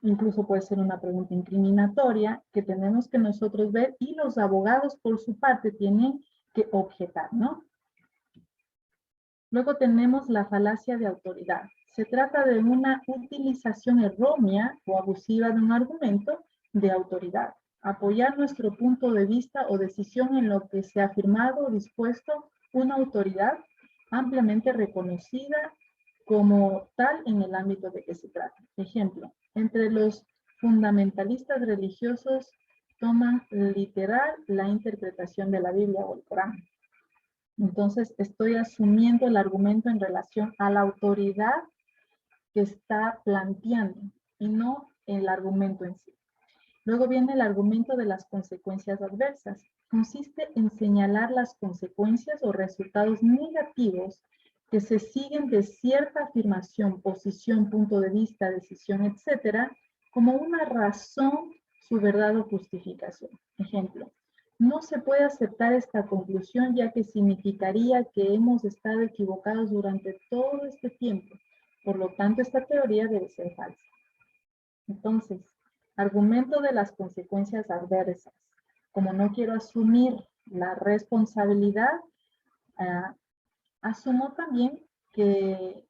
incluso puede ser una pregunta incriminatoria, que tenemos que nosotros ver y los abogados por su parte tienen que objetar, ¿no? Luego tenemos la falacia de autoridad. Se trata de una utilización errónea o abusiva de un argumento de autoridad. Apoyar nuestro punto de vista o decisión en lo que se ha afirmado o dispuesto una autoridad ampliamente reconocida como tal en el ámbito de que se trata. Ejemplo, entre los fundamentalistas religiosos toman literal la interpretación de la Biblia o el Corán. Entonces, estoy asumiendo el argumento en relación a la autoridad que está planteando y no el argumento en sí. Luego viene el argumento de las consecuencias adversas. Consiste en señalar las consecuencias o resultados negativos que se siguen de cierta afirmación, posición, punto de vista, decisión, etcétera, como una razón, su verdad o justificación. Ejemplo, no se puede aceptar esta conclusión ya que significaría que hemos estado equivocados durante todo este tiempo. Por lo tanto, esta teoría debe ser falsa. Entonces, argumento de las consecuencias adversas. Como no quiero asumir la responsabilidad, asumo también que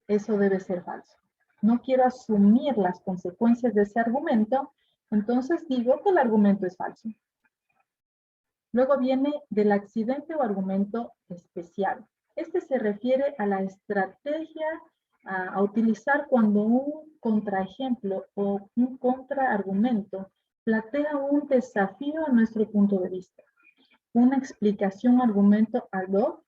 eso debe ser falso. No quiero asumir las consecuencias de ese argumento, entonces digo que el argumento es falso. Luego viene del accidente o argumento especial. Este se refiere a la estrategia a utilizar cuando un contraejemplo o un contraargumento plantea un desafío a nuestro punto de vista. Una explicación o argumento ad hoc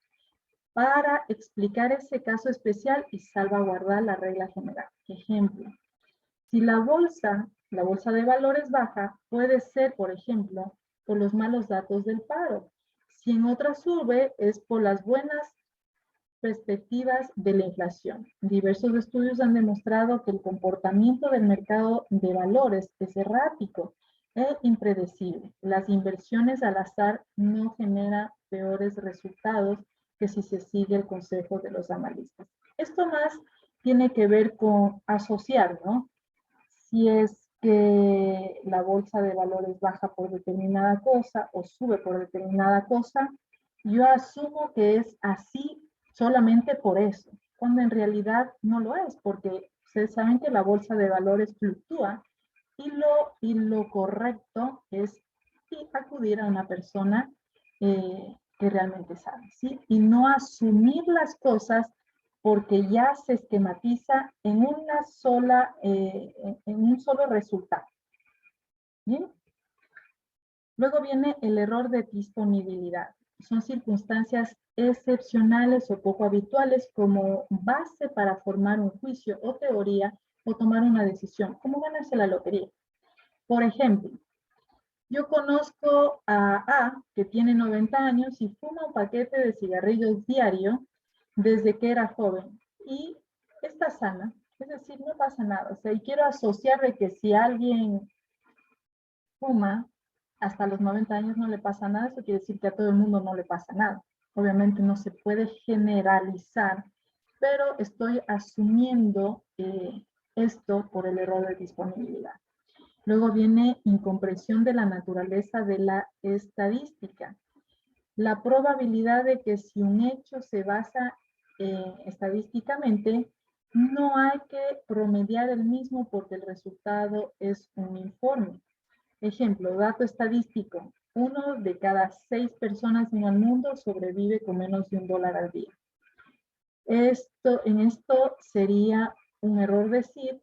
para explicar ese caso especial y salvaguardar la regla general. Ejemplo, si la bolsa de valores baja, puede ser, por ejemplo, por los malos datos del paro. Si en otra sube, es por las buenas perspectivas de la inflación. Diversos estudios han demostrado que el comportamiento del mercado de valores es errático e impredecible. Las inversiones al azar no generan peores resultados que si se sigue el consejo de los analistas. Esto más tiene que ver con asociar, ¿no? Si es que la bolsa de valores baja por determinada cosa o sube por determinada cosa, yo asumo que es así solamente por eso, cuando en realidad no lo es, porque ustedes saben que la bolsa de valores fluctúa y lo correcto es acudir a una persona que realmente sabe, ¿sí? Y no asumir las cosas porque ya se esquematiza en una sola, en un solo resultado. ¿Bien? Luego viene el error de disponibilidad. Son circunstancias excepcionales o poco habituales como base para formar un juicio o teoría o tomar una decisión, como ganarse la lotería. Por ejemplo, yo conozco a que tiene 90 años y fuma un paquete de cigarrillos diario desde que era joven y está sana, es decir, no pasa nada. O sea, y quiero asociar de que si alguien fuma hasta los 90 años no le pasa nada, eso quiere decir que a todo el mundo no le pasa nada. Obviamente no se puede generalizar, pero estoy asumiendo esto por el error de disponibilidad. Luego viene incomprensión de la naturaleza de la estadística. La probabilidad de que si un hecho se basa estadísticamente, no hay que promediar el mismo porque el resultado es uniforme. Ejemplo, dato estadístico. 1 de cada 6 personas en el mundo sobrevive con menos de $1 al día. En esto sería un error decir,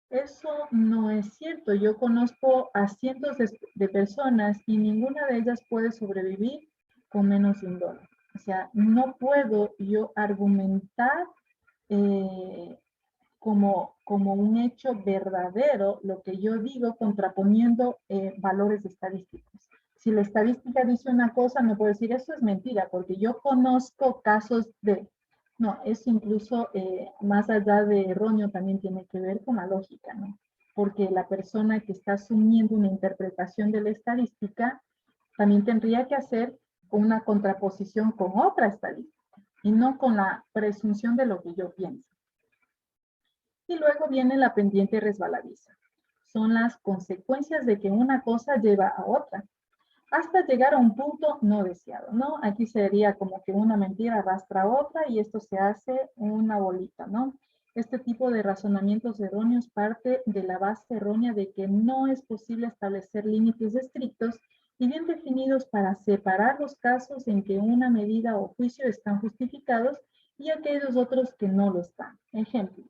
eso no es cierto. Yo conozco a cientos de personas y ninguna de ellas puede sobrevivir con menos de $1. O sea, no puedo yo argumentar como un hecho verdadero lo que yo digo contraponiendo valores estadísticos. Si la estadística dice una cosa, no puedo decir eso es mentira, porque yo conozco casos de... No, eso incluso más allá de erróneo también tiene que ver con la lógica, ¿no? Porque la persona que está asumiendo una interpretación de la estadística también tendría que hacer una contraposición con otra estadística y no con la presunción de lo que yo pienso. Y luego viene la pendiente resbaladiza. Son las consecuencias de que una cosa lleva a otra, hasta llegar a un punto no deseado, ¿no? Aquí sería como que una mentira arrastra a otra y esto se hace una bolita, ¿no? Este tipo de razonamientos erróneos parte de la base errónea de que no es posible establecer límites estrictos y bien definidos para separar los casos en que una medida o juicio están justificados y aquellos otros que no lo están. Ejemplo,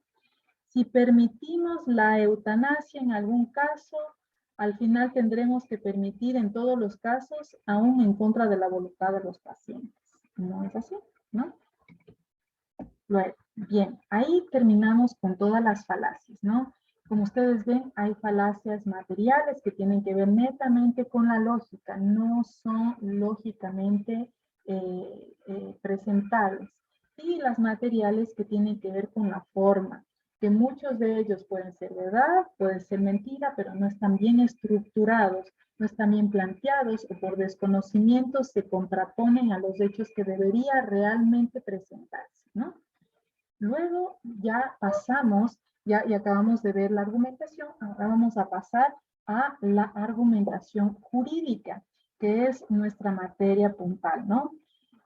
si permitimos la eutanasia en algún caso, al final tendremos que permitir en todos los casos, aún en contra de la voluntad de los pacientes. no es así, ¿no? Luego, bien, ahí terminamos con todas las falacias, ¿no? Como ustedes ven, hay falacias materiales que tienen que ver netamente con la lógica, no son lógicamente presentables. Y las materiales que tienen que ver con la forma, que muchos de ellos pueden ser verdad, pueden ser mentira, pero no están bien estructurados, no están bien planteados o por desconocimiento se contraponen a los hechos que debería realmente presentarse, ¿no? Luego ya pasamos, ya acabamos de ver la argumentación, ahora vamos a pasar a la argumentación jurídica, que es nuestra materia puntual, ¿no?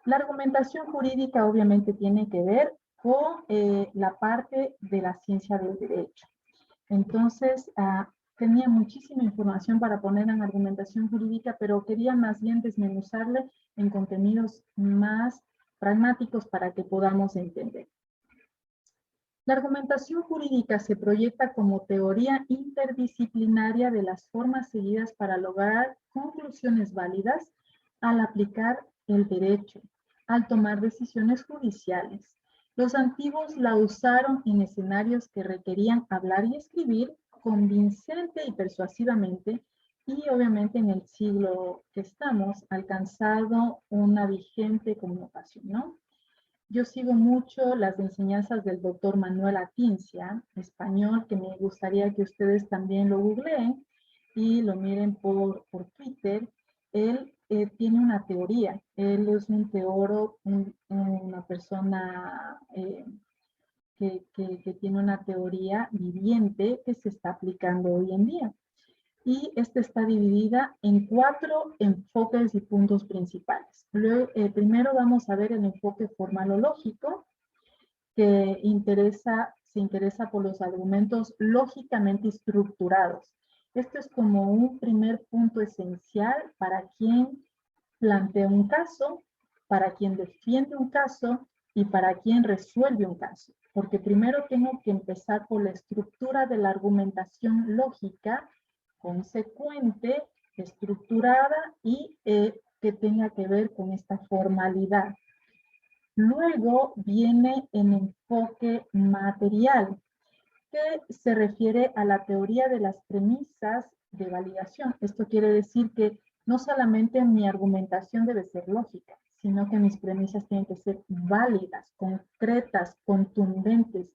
La argumentación jurídica obviamente tiene que ver con la parte de la ciencia del derecho. Entonces, tenía muchísima información para poner en argumentación jurídica, pero quería más bien desmenuzarle en contenidos más pragmáticos para que podamos entender. La argumentación jurídica se proyecta como teoría interdisciplinaria de las formas seguidas para lograr conclusiones válidas al aplicar el derecho, al tomar decisiones judiciales. Los antiguos la usaron en escenarios que requerían hablar y escribir convincente y persuasivamente, y obviamente en el siglo que estamos alcanzado una vigente connotación, ¿no? Yo sigo mucho las enseñanzas del doctor Manuel Atienza, español, que me gustaría que ustedes también lo googleen y lo miren por Twitter. Él tiene una teoría, él es un teórico, una persona que tiene una teoría viviente que se está aplicando hoy en día. Y esta está dividida en 4 enfoques y puntos principales. Luego, primero vamos a ver el enfoque formalológico, que se interesa por los argumentos lógicamente estructurados. Esto es como un primer punto esencial para quien plantea un caso, para quien defiende un caso y para quien resuelve un caso. Porque primero tengo que empezar por la estructura de la argumentación lógica, consecuente, estructurada y que tenga que ver con esta formalidad. Luego viene el enfoque material, que se refiere a la teoría de las premisas de validación. Esto quiere decir que no solamente mi argumentación debe ser lógica, sino que mis premisas tienen que ser válidas, concretas, contundentes,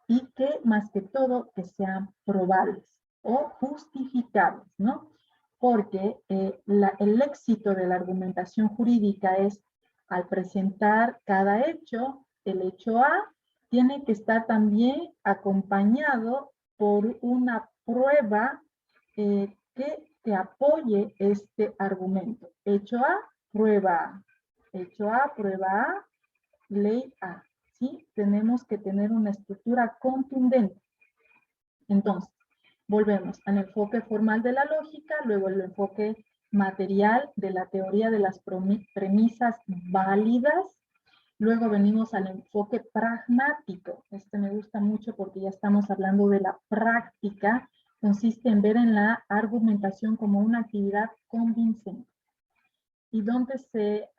y que más que todo que sean probables o justificables, ¿no? Porque el éxito de la argumentación jurídica es al presentar cada hecho, el hecho A tiene que estar también acompañado por una prueba que apoye este argumento. Hecho A, prueba A. Hecho A, prueba A, ley A. ¿Sí? Tenemos que tener una estructura contundente. Entonces, volvemos al enfoque formal de la lógica, luego el enfoque material de la teoría de las premisas válidas. Luego venimos al enfoque pragmático. Este me gusta mucho porque ya estamos hablando de la práctica. Consiste en ver en la argumentación como una actividad convincente. ¿Y dónde se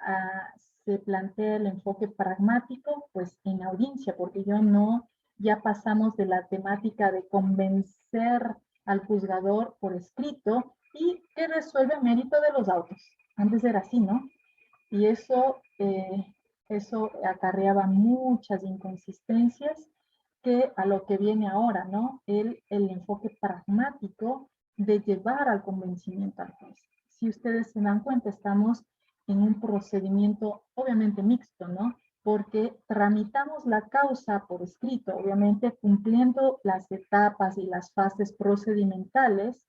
plantea el enfoque pragmático? Pues en audiencia, porque ya pasamos de la temática de convencer al juzgador por escrito y que resuelve a mérito de los autos. Antes era así, ¿no? Y eso acarreaba muchas inconsistencias que a lo que viene ahora, ¿no? El enfoque pragmático de llevar al convencimiento al juez. Si ustedes se dan cuenta, estamos en un procedimiento obviamente mixto, ¿no? Porque tramitamos la causa por escrito, obviamente cumpliendo las etapas y las fases procedimentales,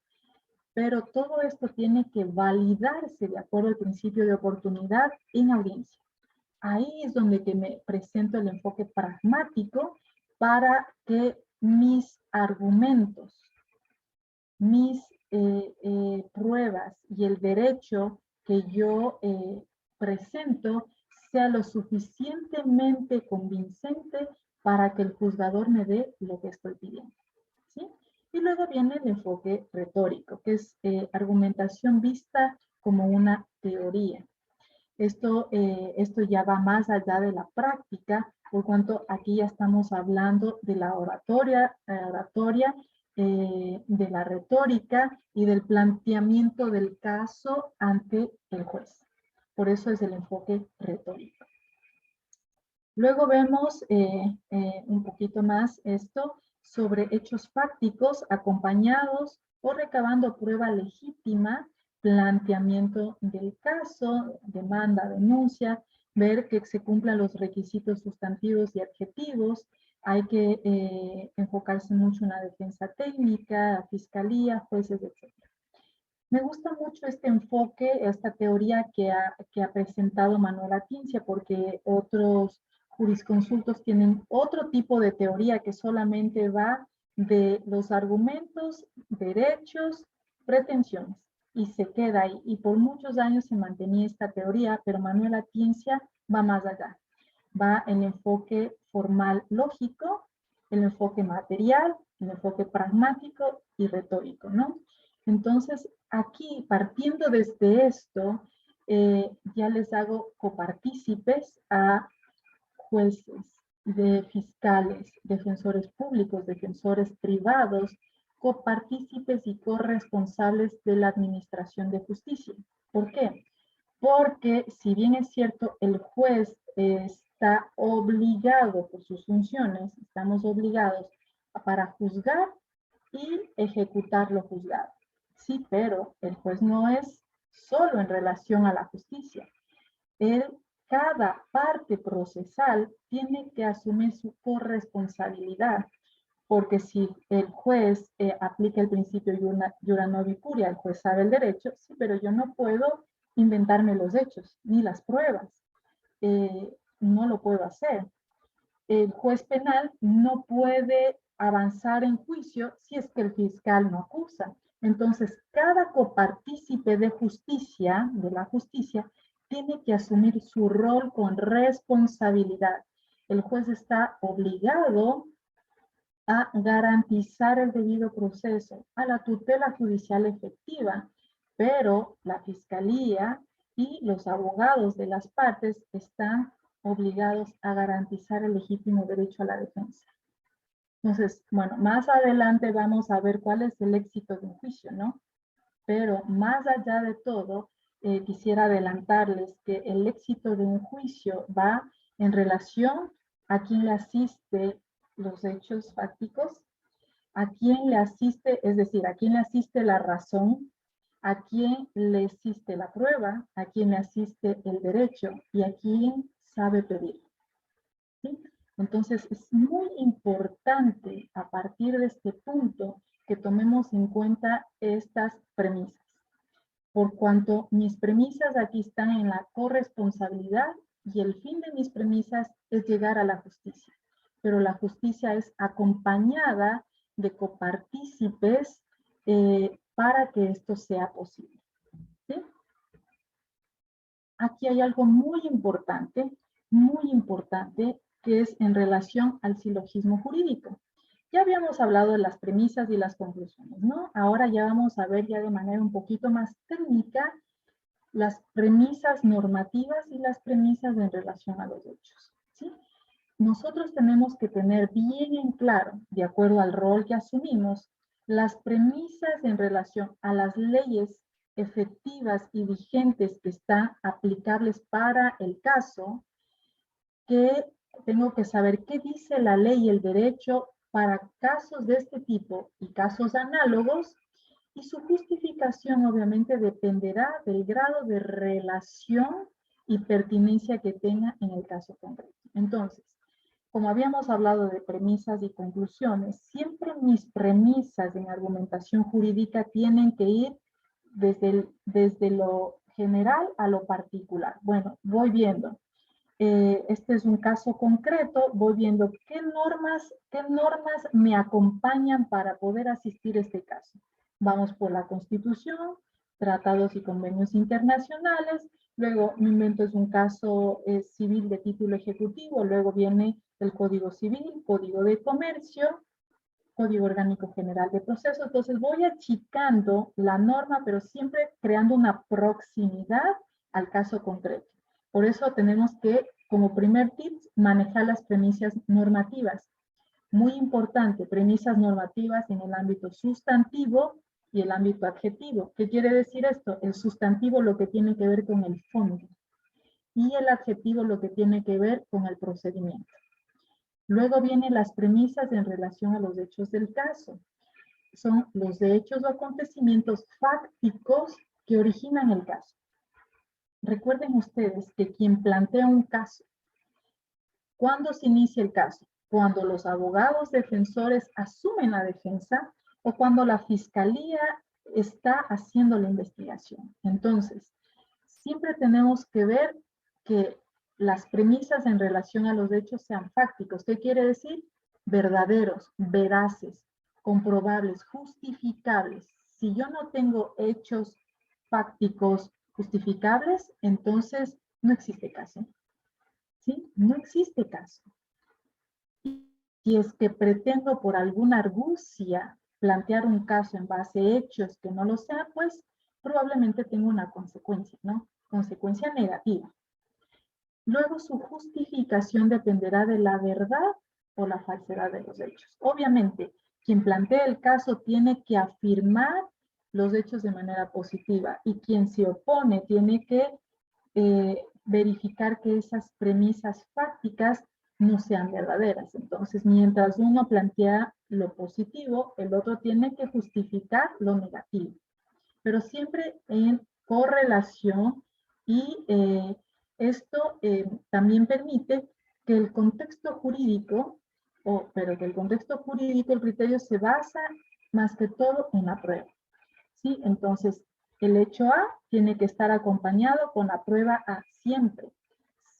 pero todo esto tiene que validarse de acuerdo al principio de oportunidad en audiencia. Ahí es donde que me presento el enfoque pragmático para que mis argumentos, mis pruebas y el derecho que yo presento sea lo suficientemente convincente para que el juzgador me dé lo que estoy pidiendo. ¿Sí? Y luego viene el enfoque retórico, que es argumentación vista como una teoría. Esto ya va más allá de la práctica, por cuanto aquí ya estamos hablando de la oratoria, de la retórica y del planteamiento del caso ante el juez. Por eso es el enfoque retórico. Luego vemos un poquito más esto sobre hechos fácticos acompañados o recabando prueba legítima, planteamiento del caso, demanda, denuncia, ver que se cumplan los requisitos sustantivos y adjetivos. Hay que enfocarse mucho en la defensa técnica, la fiscalía, jueces, etc. Me gusta mucho este enfoque, esta teoría que ha presentado Manuel Atienza, porque otros jurisconsultos tienen otro tipo de teoría que solamente va de los argumentos, derechos, pretensiones, y se queda ahí. Y por muchos años se mantenía esta teoría, pero Manuel Atienza va más allá. Va el enfoque formal lógico, el enfoque material, el enfoque pragmático y retórico, ¿no? Entonces, aquí, partiendo desde esto, ya les hago copartícipes a jueces, de fiscales, defensores públicos, defensores privados, copartícipes y corresponsables de la administración de justicia. ¿Por qué? Porque si bien es cierto, el juez está obligado por sus funciones, estamos obligados para juzgar y ejecutar lo juzgado. Sí, pero el juez no es solo en relación a la justicia. Cada parte procesal tiene que asumir su corresponsabilidad, porque si el juez aplica el principio iura novi curia, el juez sabe el derecho, sí, pero yo no puedo inventarme los hechos, ni las pruebas. No lo puedo hacer. El juez penal no puede avanzar en juicio si es que el fiscal no acusa. Entonces, cada copartícipe de justicia, de la justicia, tiene que asumir su rol con responsabilidad. El juez está obligado a garantizar el debido proceso, a la tutela judicial efectiva, pero la fiscalía y los abogados de las partes están obligados a garantizar el legítimo derecho a la defensa. Entonces, bueno, más adelante vamos a ver cuál es el éxito de un juicio, ¿no? Pero más allá de todo, quisiera adelantarles que el éxito de un juicio va en relación a quién le asiste los hechos fácticos, a quién le asiste, es decir, a quién le asiste la razón, a quién le asiste la prueba, a quién le asiste el derecho y a quién sabe pedir. ¿Sí? Entonces es muy importante a partir de este punto que tomemos en cuenta estas premisas. Por cuanto mis premisas aquí están en la corresponsabilidad y el fin de mis premisas es llegar a la justicia. Pero la justicia es acompañada de copartícipes para que esto sea posible. ¿Sí? Aquí hay algo muy importante, que es en relación al silogismo jurídico. Ya habíamos hablado de las premisas y las conclusiones, ¿no? Ahora ya vamos a ver ya de manera un poquito más técnica las premisas normativas y las premisas en relación a los hechos, ¿sí? Nosotros tenemos que tener bien en claro, de acuerdo al rol que asumimos, las premisas en relación a las leyes efectivas y vigentes que están aplicables para el caso, que tengo que saber qué dice la ley y el derecho para casos de este tipo y casos análogos, y su justificación obviamente dependerá del grado de relación y pertinencia que tenga en el caso concreto. Entonces, como habíamos hablado de premisas y conclusiones, siempre mis premisas en argumentación jurídica tienen que ir desde lo general a lo particular. Bueno, voy viendo. Este es un caso concreto, voy viendo qué normas me acompañan para poder asistir a este caso. Vamos por la Constitución, tratados y convenios internacionales, luego mi invento es un caso civil de título ejecutivo, luego viene el Código Civil, Código de Comercio, Código Orgánico General de Procesos. Entonces voy achicando la norma, pero siempre creando una proximidad al caso concreto. Por eso tenemos que, como primer tip, manejar las premisas normativas. Muy importante, premisas normativas en el ámbito sustantivo y el ámbito adjetivo. ¿Qué quiere decir esto? El sustantivo lo que tiene que ver con el fondo y el adjetivo lo que tiene que ver con el procedimiento. Luego vienen las premisas en relación a los hechos del caso. Son los hechos o acontecimientos fácticos que originan el caso. Recuerden ustedes que quien plantea un caso, ¿cuándo se inicia el caso? Cuando los abogados defensores asumen la defensa o cuando la fiscalía está haciendo la investigación. Entonces, siempre tenemos que ver que las premisas en relación a los hechos sean fácticos. ¿Qué quiere decir? Verdaderos, veraces, comprobables, justificables. Si yo no tengo hechos fácticos justificables, entonces no existe caso. ¿Sí? No existe caso. Si es que pretendo por alguna argucia plantear un caso en base a hechos que no lo sean, pues probablemente tengo una consecuencia, ¿no? Consecuencia negativa. Luego su justificación dependerá de la verdad o la falsedad de los hechos. Obviamente, quien plantea el caso tiene que afirmar los hechos de manera positiva y quien se opone tiene que verificar que esas premisas fácticas no sean verdaderas. Entonces, mientras uno plantea lo positivo, el otro tiene que justificar lo negativo, pero siempre en correlación y esto también permite que el contexto jurídico, pero que el contexto jurídico, el criterio se basa más que todo en la prueba. ¿Sí? Entonces, el hecho A tiene que estar acompañado con la prueba A siempre.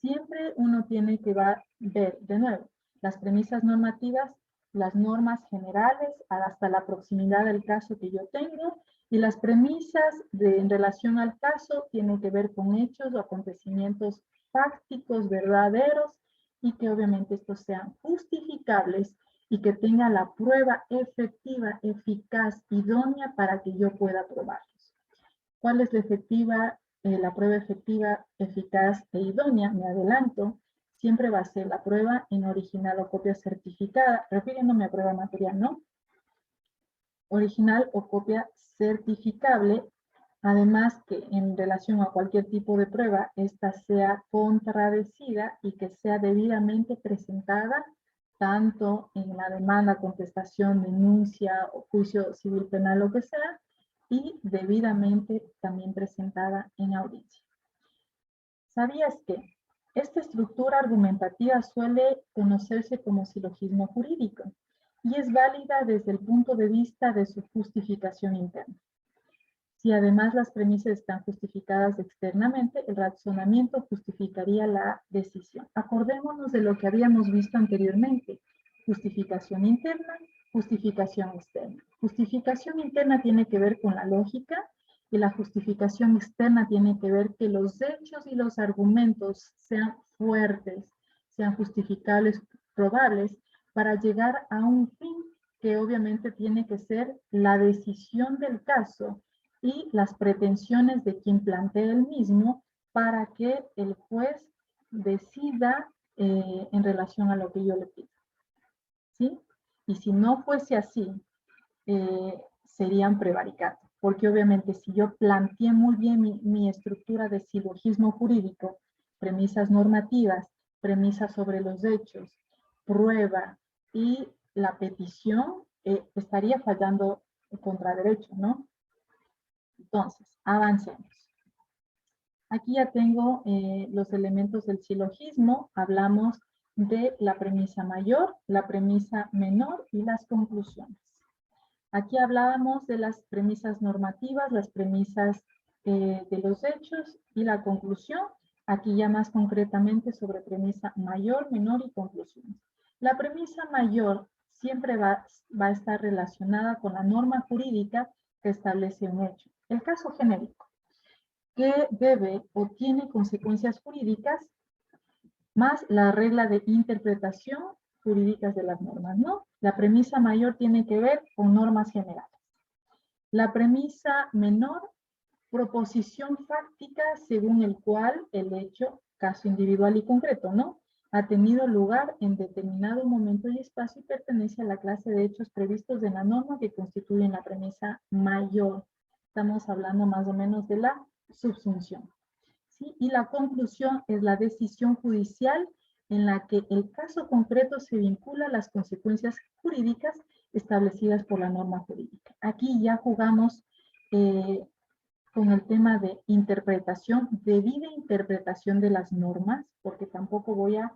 Siempre uno tiene que ver, de nuevo, las premisas normativas, las normas generales, hasta la proximidad del caso que yo tengo, y las premisas en relación al caso tienen que ver con hechos o acontecimientos fácticos, verdaderos, y que obviamente estos sean justificables y que tenga la prueba efectiva, eficaz, idónea para que yo pueda probarlos. ¿Cuál es la prueba efectiva, eficaz e idónea? Me adelanto, siempre va a ser la prueba en original o copia certificada, refiriéndome a prueba material, ¿no? Original o copia certificable, además que en relación a cualquier tipo de prueba, esta sea contradecida y que sea debidamente presentada tanto en la demanda, contestación, denuncia o juicio civil penal, lo que sea, y debidamente también presentada en audiencia. ¿Sabías que esta estructura argumentativa suele conocerse como silogismo jurídico y es válida desde el punto de vista de su justificación interna? Si además las premisas están justificadas externamente, el razonamiento justificaría la decisión. Acordémonos de lo que habíamos visto anteriormente. Justificación interna, justificación externa. Justificación interna tiene que ver con la lógica y la justificación externa tiene que ver que los hechos y los argumentos sean fuertes, sean justificables, probables, para llegar a un fin que obviamente tiene que ser la decisión del caso y las pretensiones de quien plantea el mismo para que el juez decida en relación a lo que yo le pido. ¿Sí? Y si no fuese así, serían prevaricato, porque obviamente si yo planteé muy bien mi estructura de silogismo jurídico, premisas normativas, premisas sobre los hechos, prueba y la petición, estaría fallando contra derecho, ¿no? Entonces, avancemos. Aquí ya tengo los elementos del silogismo. Hablamos de la premisa mayor, la premisa menor y las conclusiones. Aquí hablábamos de las premisas normativas, las premisas de los hechos y la conclusión. Aquí ya más concretamente sobre premisa mayor, menor y conclusiones. La premisa mayor siempre va a estar relacionada con la norma jurídica que establece un hecho. El caso genérico, que debe o tiene consecuencias jurídicas, más la regla de interpretación jurídicas de las normas, ¿no? La premisa mayor tiene que ver con normas generales. La premisa menor proposición fáctica según el cual el hecho, caso individual y concreto, ¿no?, ha tenido lugar en determinado momento y espacio y pertenece a la clase de hechos previstos en la norma que constituyen la premisa mayor. Estamos hablando más o menos de la subsunción, ¿sí? Y la conclusión es la decisión judicial en la que el caso concreto se vincula a las consecuencias jurídicas establecidas por la norma jurídica. Aquí ya jugamos con el tema de interpretación, debida interpretación de las normas, porque tampoco voy a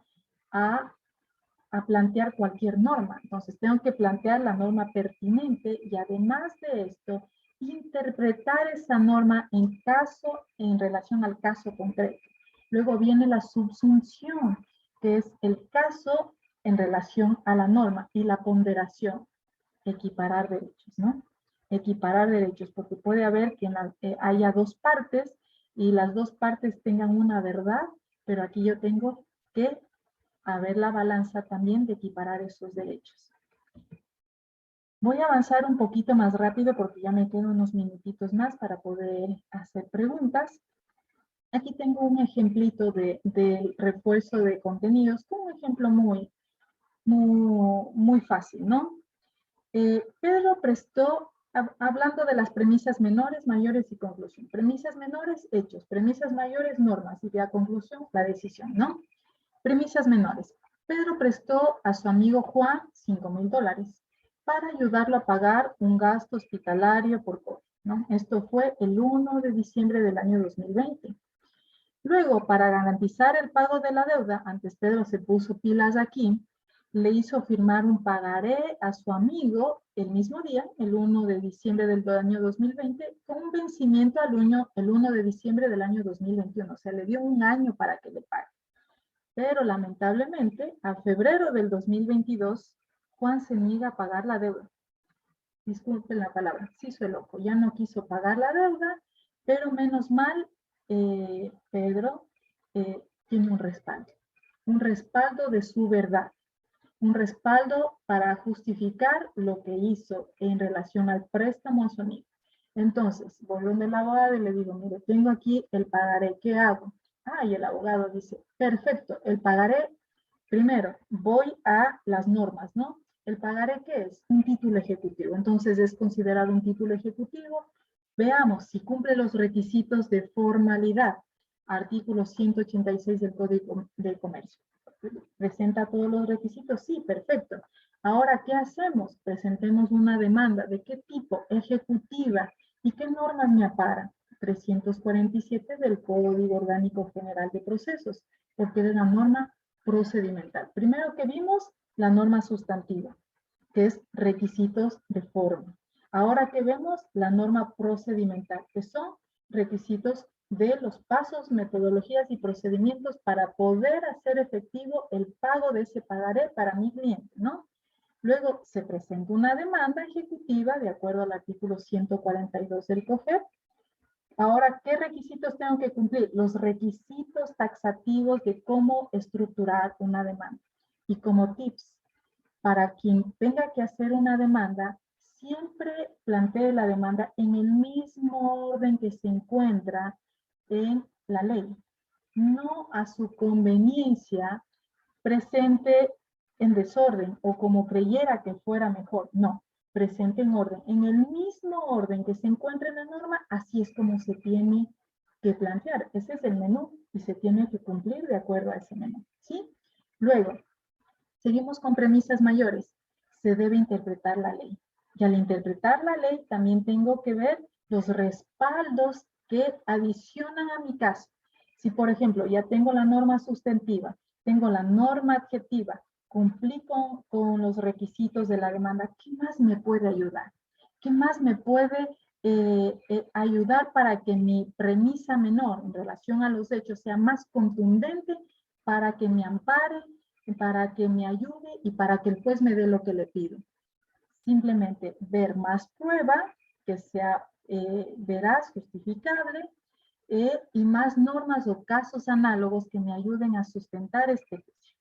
plantear cualquier norma. Entonces tengo que plantear la norma pertinente y además de esto, interpretar esa norma en relación al caso concreto. Luego viene la subsunción, que es el caso en relación a la norma, y la ponderación, equiparar derechos, ¿no? Equiparar derechos, porque puede haber que haya dos partes y las dos partes tengan una verdad, pero aquí yo tengo que haber la balanza también de equiparar esos derechos. Voy a avanzar un poquito más rápido porque ya me quedan unos minutitos más para poder hacer preguntas. Aquí tengo un ejemplito del refuerzo de contenidos, un ejemplo muy fácil, ¿no? Pedro prestó, hablando de las premisas menores, mayores y conclusión. Premisas menores, hechos. Premisas mayores, normas. Y la conclusión, la decisión, ¿no? Premisas menores. Pedro prestó a su amigo Juan $5,000 para ayudarlo a pagar un gasto hospitalario por COVID, ¿no? Esto fue el 1 de diciembre del año 2020. Luego, para garantizar el pago de la deuda, antes Pedro se puso pilas aquí, le hizo firmar un pagaré a su amigo el mismo día, el 1 de diciembre del año 2020, con un vencimiento el 1 de diciembre del año 2021. O sea, le dio un año para que le pague. Pero lamentablemente, a febrero del 2022, Juan se niega a pagar la deuda. Disculpen la palabra, se hizo el loco, ya no quiso pagar la deuda, pero menos mal, Pedro tiene un respaldo de su verdad, un respaldo para justificar lo que hizo en relación al préstamo a su amigo. Entonces, voy donde el abogado y le digo, mire, tengo aquí el pagaré, ¿qué hago? Y el abogado dice, perfecto, el pagaré, primero, voy a las normas, ¿no? ¿El pagaré qué es? Un título ejecutivo. Entonces, es considerado un título ejecutivo. Veamos si cumple los requisitos de formalidad. Artículo 186 del Código de Comercio. ¿Presenta todos los requisitos? Sí, perfecto. Ahora, ¿qué hacemos? Presentemos una demanda. ¿De qué tipo? Ejecutiva. ¿Y qué normas me amparan? 347 del Código Orgánico General de Procesos, porque es la norma procedimental. Primero que vimos, la norma sustantiva, que es requisitos de forma. Ahora que vemos la norma procedimental, que son requisitos de los pasos, metodologías y procedimientos para poder hacer efectivo el pago de ese pagaré para mi cliente, ¿no? Luego se presenta una demanda ejecutiva de acuerdo al artículo 142 del COFEP. Ahora, ¿qué requisitos tengo que cumplir? Los requisitos taxativos de cómo estructurar una demanda. Y como tips, para quien tenga que hacer una demanda, siempre plantee la demanda en el mismo orden que se encuentra en la ley. No a su conveniencia presente en desorden o como creyera que fuera mejor. No, presente en orden. En el mismo orden que se encuentra en la norma, así es como se tiene que plantear. Ese es el menú y se tiene que cumplir de acuerdo a ese menú, ¿sí? Luego, seguimos con premisas mayores. Se debe interpretar la ley. Y al interpretar la ley, también tengo que ver los respaldos que adicionan a mi caso. Si, por ejemplo, ya tengo la norma sustantiva, tengo la norma adjetiva, cumplí con los requisitos de la demanda, ¿qué más me puede ayudar? ¿Qué más me puede ayudar para que mi premisa menor en relación a los hechos sea más contundente, para que me ampare, para que me ayude y para que el juez me dé lo que le pido? Simplemente ver más prueba que sea veraz, justificable, y más normas o casos análogos que me ayuden a sustentar este juicio.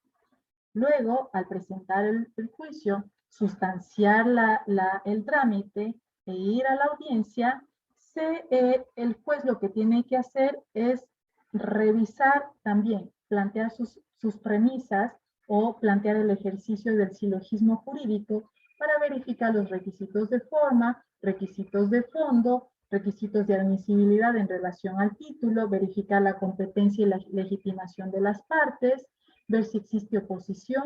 Luego, al presentar el juicio, sustanciar el trámite e ir a la audiencia, el juez lo que tiene que hacer es revisar también, plantear sus premisas o plantear el ejercicio del silogismo jurídico para verificar los requisitos de forma, requisitos de fondo, requisitos de admisibilidad en relación al título, verificar la competencia y la legitimación de las partes, ver si existe oposición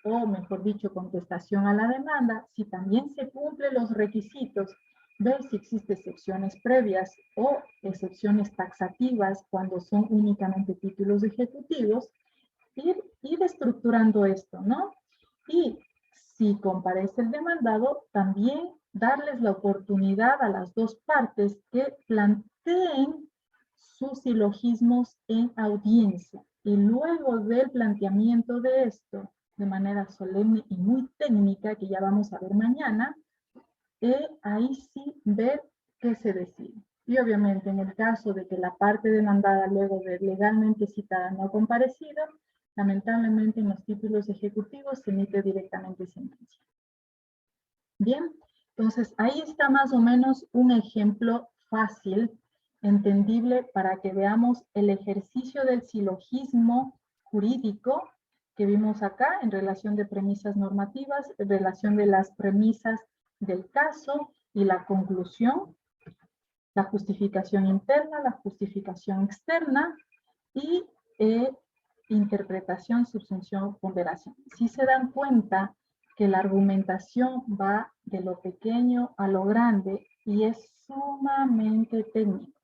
o, mejor dicho, contestación a la demanda, si también se cumplen los requisitos, ver si existen excepciones previas o excepciones taxativas cuando son únicamente títulos ejecutivos, ir estructurando esto, ¿no? Y si comparece el demandado, también darles la oportunidad a las dos partes que planteen sus silogismos en audiencia. Y luego del planteamiento de esto, de manera solemne y muy técnica, que ya vamos a ver mañana, ahí sí ver qué se decide. Y obviamente en el caso de que la parte demandada luego de legalmente citada no ha comparecido, lamentablemente en los títulos ejecutivos se emite directamente sentencia. Bien, entonces ahí está más o menos un ejemplo fácil, entendible, para que veamos el ejercicio del silogismo jurídico que vimos acá en relación de premisas normativas, en relación de las premisas del caso y la conclusión, la justificación interna, la justificación externa y interpretación, subsunción, ponderación. Si se dan cuenta que la argumentación va de lo pequeño a lo grande y es sumamente técnico,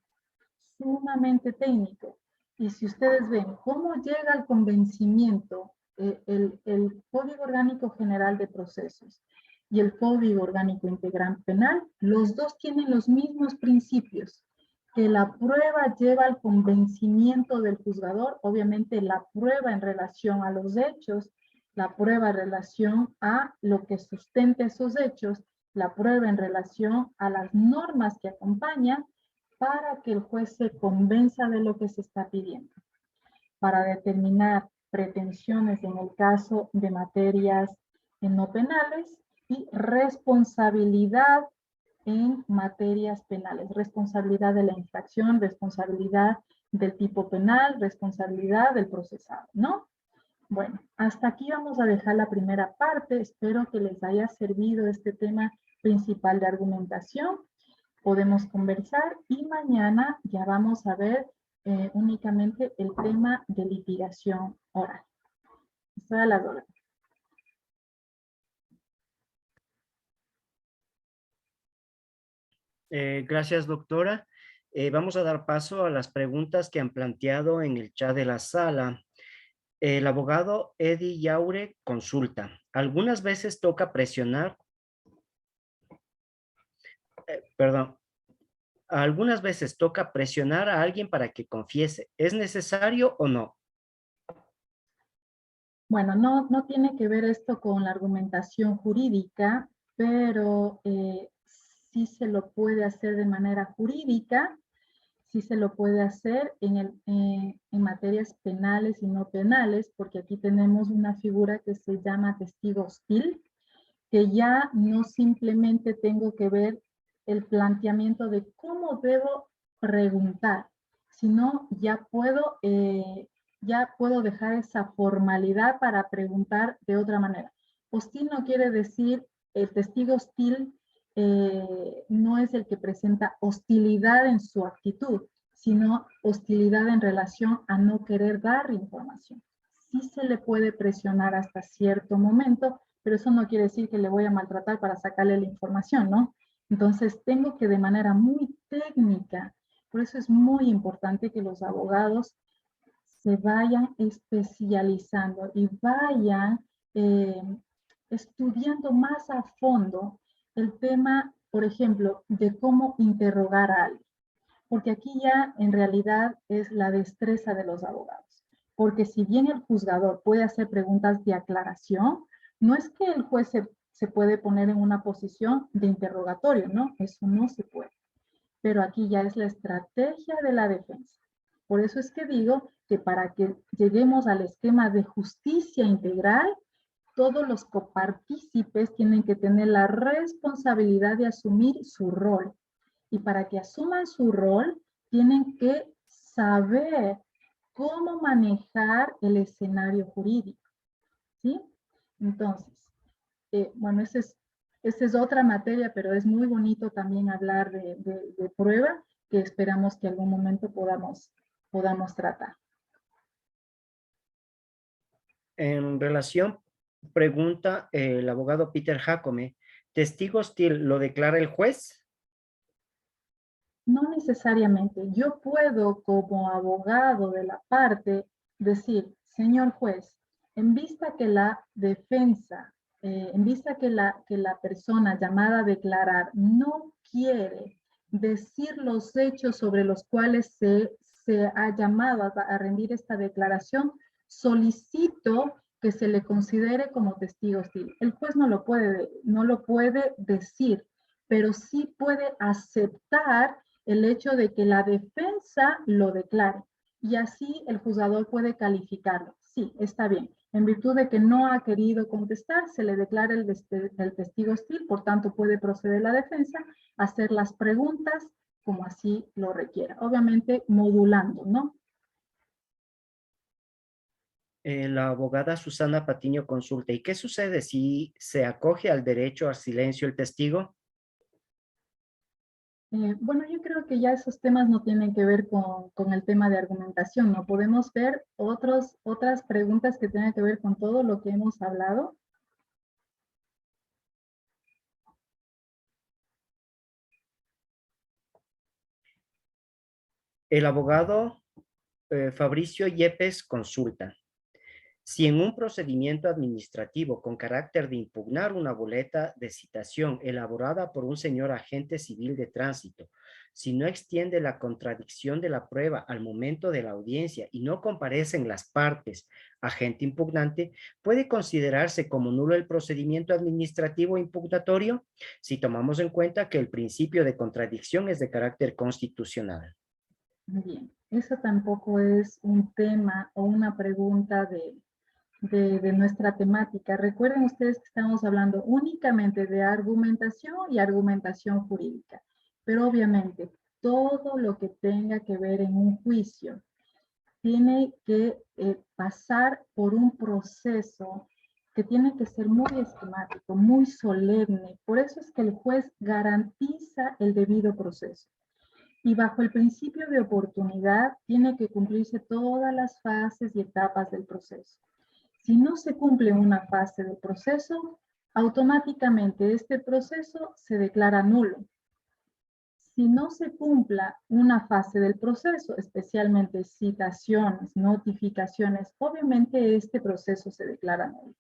sumamente técnico. Y si ustedes ven cómo llega al convencimiento el Código Orgánico General de Procesos y el Código Orgánico Integral Penal, los dos tienen los mismos principios, que la prueba lleva al convencimiento del juzgador, obviamente la prueba en relación a los hechos, la prueba en relación a lo que sustenta esos hechos, la prueba en relación a las normas que acompañan, para que el juez se convenza de lo que se está pidiendo. Para determinar pretensiones en el caso de materias no penales y responsabilidad en materias penales. Responsabilidad de la infracción, responsabilidad del tipo penal, responsabilidad del procesado, ¿no? Bueno, hasta aquí vamos a dejar la primera parte. Espero que les haya servido este tema principal de argumentación. Podemos conversar y mañana ya vamos a ver únicamente el tema de litigación oral. Estoy a la orden. Gracias, doctora. Vamos a dar paso a las preguntas que han planteado en el chat de la sala. El abogado Eddie Yaure consulta. Algunas veces toca presionar, algunas veces toca presionar a alguien para que confiese. ¿Es necesario o no? Bueno, no tiene que ver esto con la argumentación jurídica, pero sí se lo puede hacer de manera jurídica, sí se lo puede hacer en materias penales y no penales, porque aquí tenemos una figura que se llama testigo hostil, que ya no simplemente tengo que ver el planteamiento de cómo debo preguntar, sino ya puedo dejar esa formalidad para preguntar de otra manera. Hostil no quiere decir, el testigo hostil no es el que presenta hostilidad en su actitud, sino hostilidad en relación a no querer dar información. Sí se le puede presionar hasta cierto momento, pero eso no quiere decir que le voy a maltratar para sacarle la información, ¿no? Entonces tengo que de manera muy técnica, por eso es muy importante que los abogados se vayan especializando y vayan estudiando más a fondo el tema, por ejemplo, de cómo interrogar a alguien. Porque aquí ya en realidad es la destreza de los abogados. Porque si bien el juzgador puede hacer preguntas de aclaración, no es que el juez se puede poner en una posición de interrogatorio, ¿no? Eso no se puede. Pero aquí ya es la estrategia de la defensa. Por eso es que digo que para que lleguemos al esquema de justicia integral, todos los copartícipes tienen que tener la responsabilidad de asumir su rol. Y para que asuman su rol, tienen que saber cómo manejar el escenario jurídico, ¿sí? Entonces, bueno, esa es otra materia, pero es muy bonito también hablar de prueba, que esperamos que algún momento podamos tratar. En relación, pregunta el abogado Peter Jacome, ¿testigo hostil lo declara el juez? No necesariamente. Yo puedo, como abogado de la parte, decir, señor juez, en vista que la defensa, en vista que la persona llamada a declarar no quiere decir los hechos sobre los cuales se ha llamado a rendir esta declaración, solicito que se le considere como testigo hostil. El juez no lo puede decir, pero sí puede aceptar el hecho de que la defensa lo declare y así el juzgador puede calificarlo. Sí, está bien. En virtud de que no ha querido contestar, se le declara el testigo hostil, por tanto puede proceder la defensa a hacer las preguntas como así lo requiera. Obviamente modulando, ¿no? La abogada Susana Patiño consulta, ¿y qué sucede si se acoge al derecho al silencio el testigo? Bueno, yo creo que ya esos temas no tienen que ver con el tema de argumentación, ¿no? Podemos ver otras preguntas que tengan que ver con todo lo que hemos hablado. El abogado Fabricio Yepes consulta, si en un procedimiento administrativo con carácter de impugnar una boleta de citación elaborada por un señor agente civil de tránsito, si no extiende la contradicción de la prueba al momento de la audiencia y no comparecen las partes, agente impugnante, ¿puede considerarse como nulo el procedimiento administrativo impugnatorio? Si tomamos en cuenta que el principio de contradicción es de carácter constitucional. Bien, eso tampoco es un tema o una pregunta de nuestra temática. Recuerden ustedes que estamos hablando únicamente de argumentación y argumentación jurídica, pero obviamente todo lo que tenga que ver en un juicio tiene que pasar por un proceso que tiene que ser muy esquemático, muy solemne. Por eso es que el juez garantiza el debido proceso. Y bajo el principio de oportunidad tiene que cumplirse todas las fases y etapas del proceso. Si no se cumple una fase del proceso, automáticamente este proceso se declara nulo. Si no se cumpla una fase del proceso, especialmente citaciones, notificaciones, obviamente este proceso se declara nulo.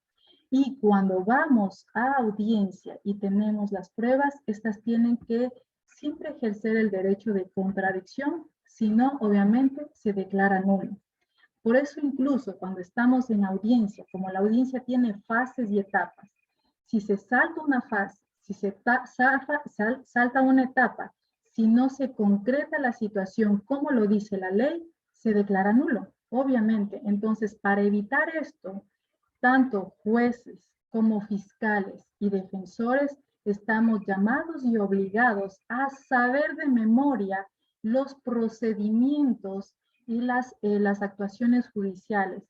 Y cuando vamos a audiencia y tenemos las pruebas, estas tienen que siempre ejercer el derecho de contradicción, si no, obviamente, se declara nulo. Por eso incluso cuando estamos en audiencia, como la audiencia tiene fases y etapas, si se salta una fase, si se salta una etapa, si no se concreta la situación como lo dice la ley, se declara nulo, obviamente. Entonces, para evitar esto, tanto jueces como fiscales y defensores estamos llamados y obligados a saber de memoria los procedimientos y las actuaciones judiciales,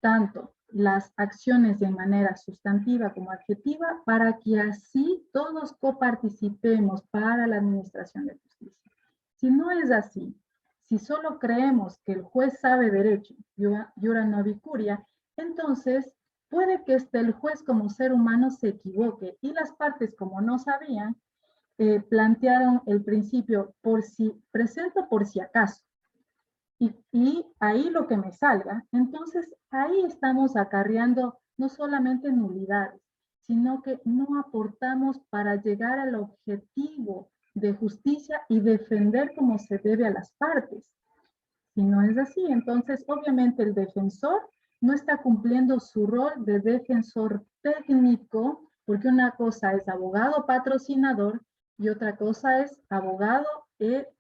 tanto las acciones de manera sustantiva como adjetiva, para que así todos coparticipemos para la administración de justicia. Si no es así, si solo creemos que el juez sabe derecho, iura novi curia, entonces puede que el juez como ser humano se equivoque y las partes, como no sabían, plantearon el principio por si presento por si acaso. Y ahí lo que me salga, entonces ahí estamos acarreando no solamente nulidades, sino que no aportamos para llegar al objetivo de justicia y defender como se debe a las partes. Si no es así, entonces obviamente el defensor no está cumpliendo su rol de defensor técnico, porque una cosa es abogado patrocinador y otra cosa es abogado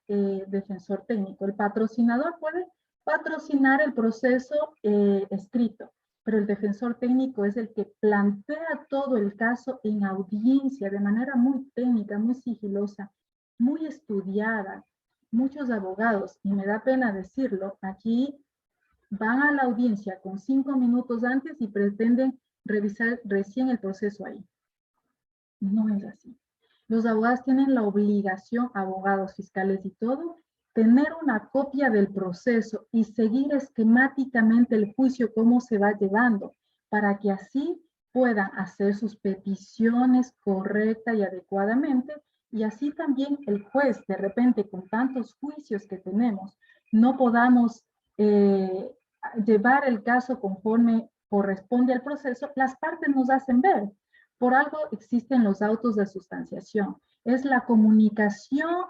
defensor técnico. El patrocinador puede patrocinar el proceso escrito, pero el defensor técnico es el que plantea todo el caso en audiencia de manera muy técnica, muy sigilosa, muy estudiada. Muchos abogados, y me da pena decirlo, aquí van a la audiencia con 5 minutos antes y pretenden revisar recién el proceso ahí. No es así. Los abogados tienen la obligación, abogados, fiscales y todo, tener una copia del proceso y seguir esquemáticamente el juicio, cómo se va llevando, para que así puedan hacer sus peticiones correcta y adecuadamente, y así también el juez, de repente, con tantos juicios que tenemos, no podamos llevar el caso conforme corresponde al proceso. Las partes nos hacen ver. Por algo existen los autos de sustanciación. Es la comunicación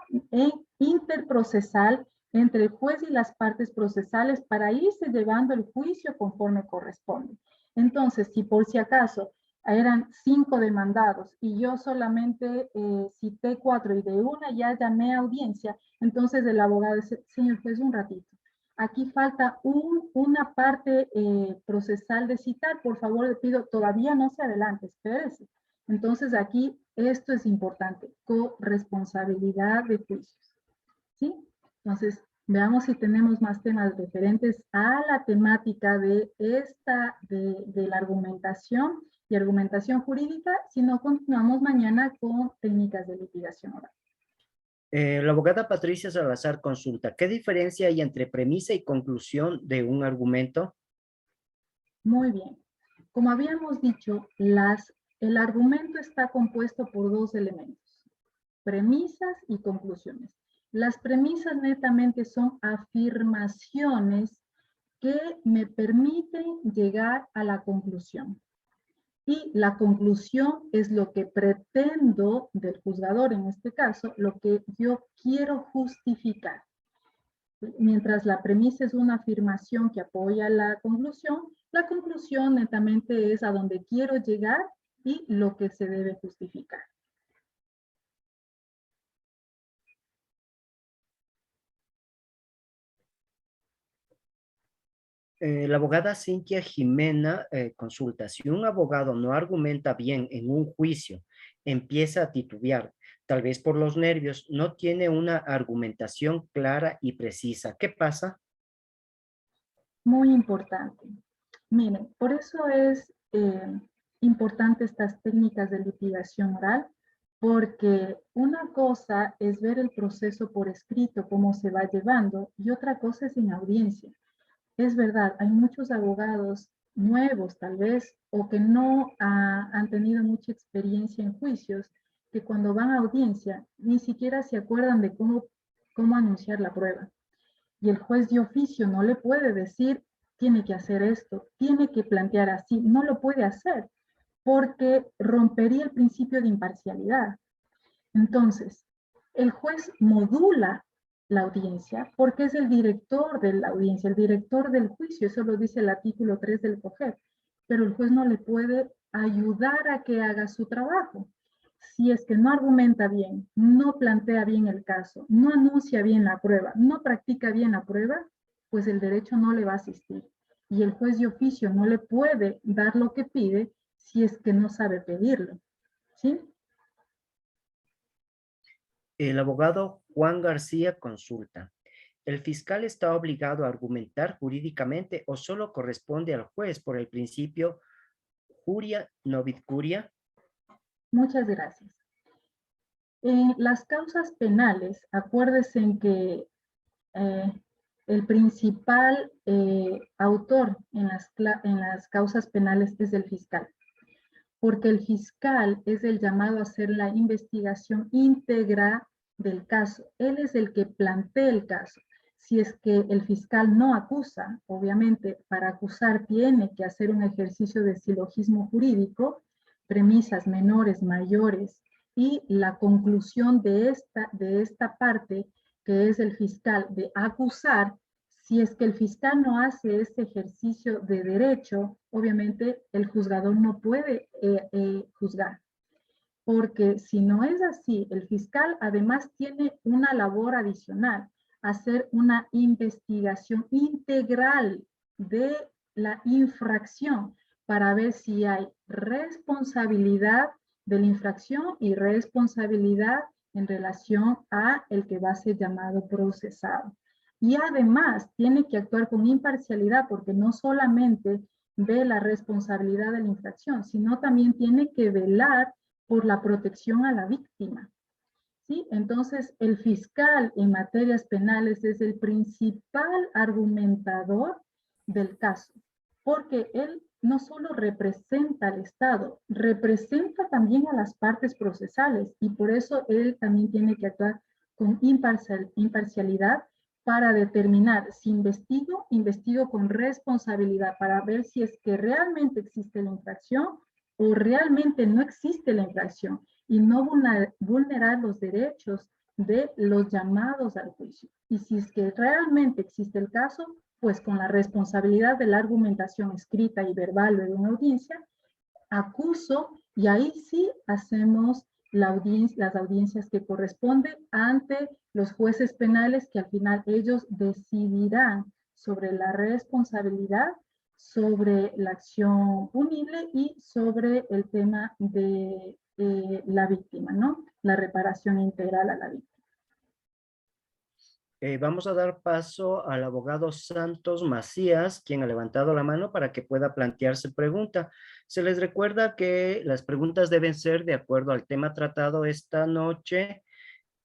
interprocesal entre el juez y las partes procesales para irse llevando el juicio conforme corresponde. Entonces, si por si acaso eran 5 demandados y yo solamente cité 4 y de una ya llamé a audiencia, entonces el abogado dice, señor juez, un ratito. Aquí falta una parte procesal de citar, por favor le pido, todavía no se adelante, espérese. Entonces aquí esto es importante, corresponsabilidad de juicios, ¿sí? Entonces veamos si tenemos más temas referentes a la temática de la argumentación y argumentación jurídica, si no continuamos mañana con técnicas de litigación oral. La abogada Patricia Salazar consulta, ¿qué diferencia hay entre premisa y conclusión de un argumento? Muy bien. Como habíamos dicho, el argumento está compuesto por 2 elementos, premisas y conclusiones. Las premisas netamente son afirmaciones que me permiten llegar a la conclusión. Y la conclusión es lo que pretendo del juzgador, en este caso, lo que yo quiero justificar. Mientras la premisa es una afirmación que apoya la conclusión netamente es a donde quiero llegar y lo que se debe justificar. La abogada Cintia Jimena consulta, si un abogado no argumenta bien en un juicio, empieza a titubear, tal vez por los nervios, no tiene una argumentación clara y precisa, ¿qué pasa? Muy importante. Miren, por eso es importante estas técnicas de litigación oral, porque una cosa es ver el proceso por escrito, cómo se va llevando, y otra cosa es en audiencia. Es verdad, hay muchos abogados nuevos tal vez, o que no han tenido mucha experiencia en juicios, que cuando van a audiencia ni siquiera se acuerdan de cómo anunciar la prueba. Y el juez de oficio no le puede decir, tiene que hacer esto, tiene que plantear así, no lo puede hacer, porque rompería el principio de imparcialidad. Entonces, el juez modula la audiencia porque es el director de la audiencia, el director del juicio, eso lo dice el artículo 3 del COGEP, pero el juez no le puede ayudar a que haga su trabajo. Si es que no argumenta bien, no plantea bien el caso, no anuncia bien la prueba, no practica bien la prueba, pues el derecho no le va a asistir. Y el juez de oficio no le puede dar lo que pide si es que no sabe pedirlo, ¿sí? El abogado Juan García consulta, ¿el fiscal está obligado a argumentar jurídicamente o solo corresponde al juez por el principio juria novit curia? Muchas gracias. En las causas penales, acuérdense en que el principal autor en las causas penales es el fiscal, porque el fiscal es el llamado a hacer la investigación íntegra del caso. Él es el que plantea el caso. Si es que el fiscal no acusa, obviamente para acusar tiene que hacer un ejercicio de silogismo jurídico, premisas menores, mayores, y la conclusión de esta parte, que es el fiscal, de acusar. Si es que el fiscal no hace este ejercicio de derecho, obviamente el juzgador no puede juzgar. Porque si no es así, el fiscal además tiene una labor adicional, hacer una investigación integral de la infracción para ver si hay responsabilidad de la infracción y responsabilidad en relación a el que va a ser llamado procesado. Y además tiene que actuar con imparcialidad porque no solamente ve la responsabilidad de la infracción, sino también tiene que velar por la protección a la víctima. ¿Sí? Entonces, el fiscal en materias penales es el principal argumentador del caso, porque él no solo representa al Estado, representa también a las partes procesales y por eso él también tiene que actuar con imparcialidad para determinar si investigo con responsabilidad para ver si es que realmente existe la infracción o realmente no existe la infracción y no vulnerar los derechos de los llamados al juicio. Y si es que realmente existe el caso, pues con la responsabilidad de la argumentación escrita y verbal de una audiencia, acuso y ahí sí hacemos las audiencias que corresponden ante los jueces penales que al final ellos decidirán sobre la responsabilidad, sobre la acción punible y sobre el tema de la víctima, ¿no? La reparación integral a la víctima. Vamos a dar paso al abogado Santos Macías, quien ha levantado la mano para que pueda plantearse pregunta. Se les recuerda que las preguntas deben ser de acuerdo al tema tratado esta noche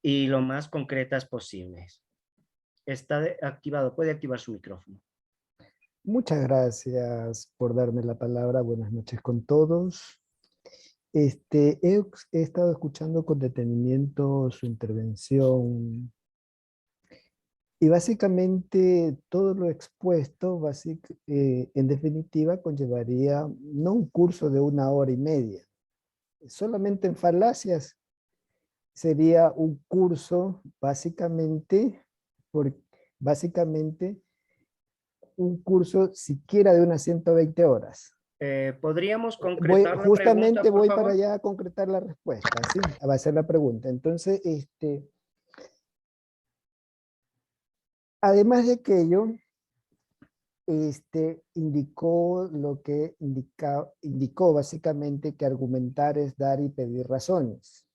y lo más concretas posibles. Está activado, puede activar su micrófono. Muchas gracias por darme la palabra. Buenas noches con todos. He estado escuchando con detenimiento su intervención y básicamente todo lo expuesto, en definitiva, conllevaría no un curso de 1 hora y media. Solamente en falacias sería un curso básicamente un curso siquiera de unas 120 horas. ¿Podríamos concretar la Justamente pregunta, por voy favor? para allá a concretar la respuesta, ¿sí? Va a ser la pregunta. Entonces, además de aquello, indicó lo que indicó básicamente que argumentar es dar y pedir razones.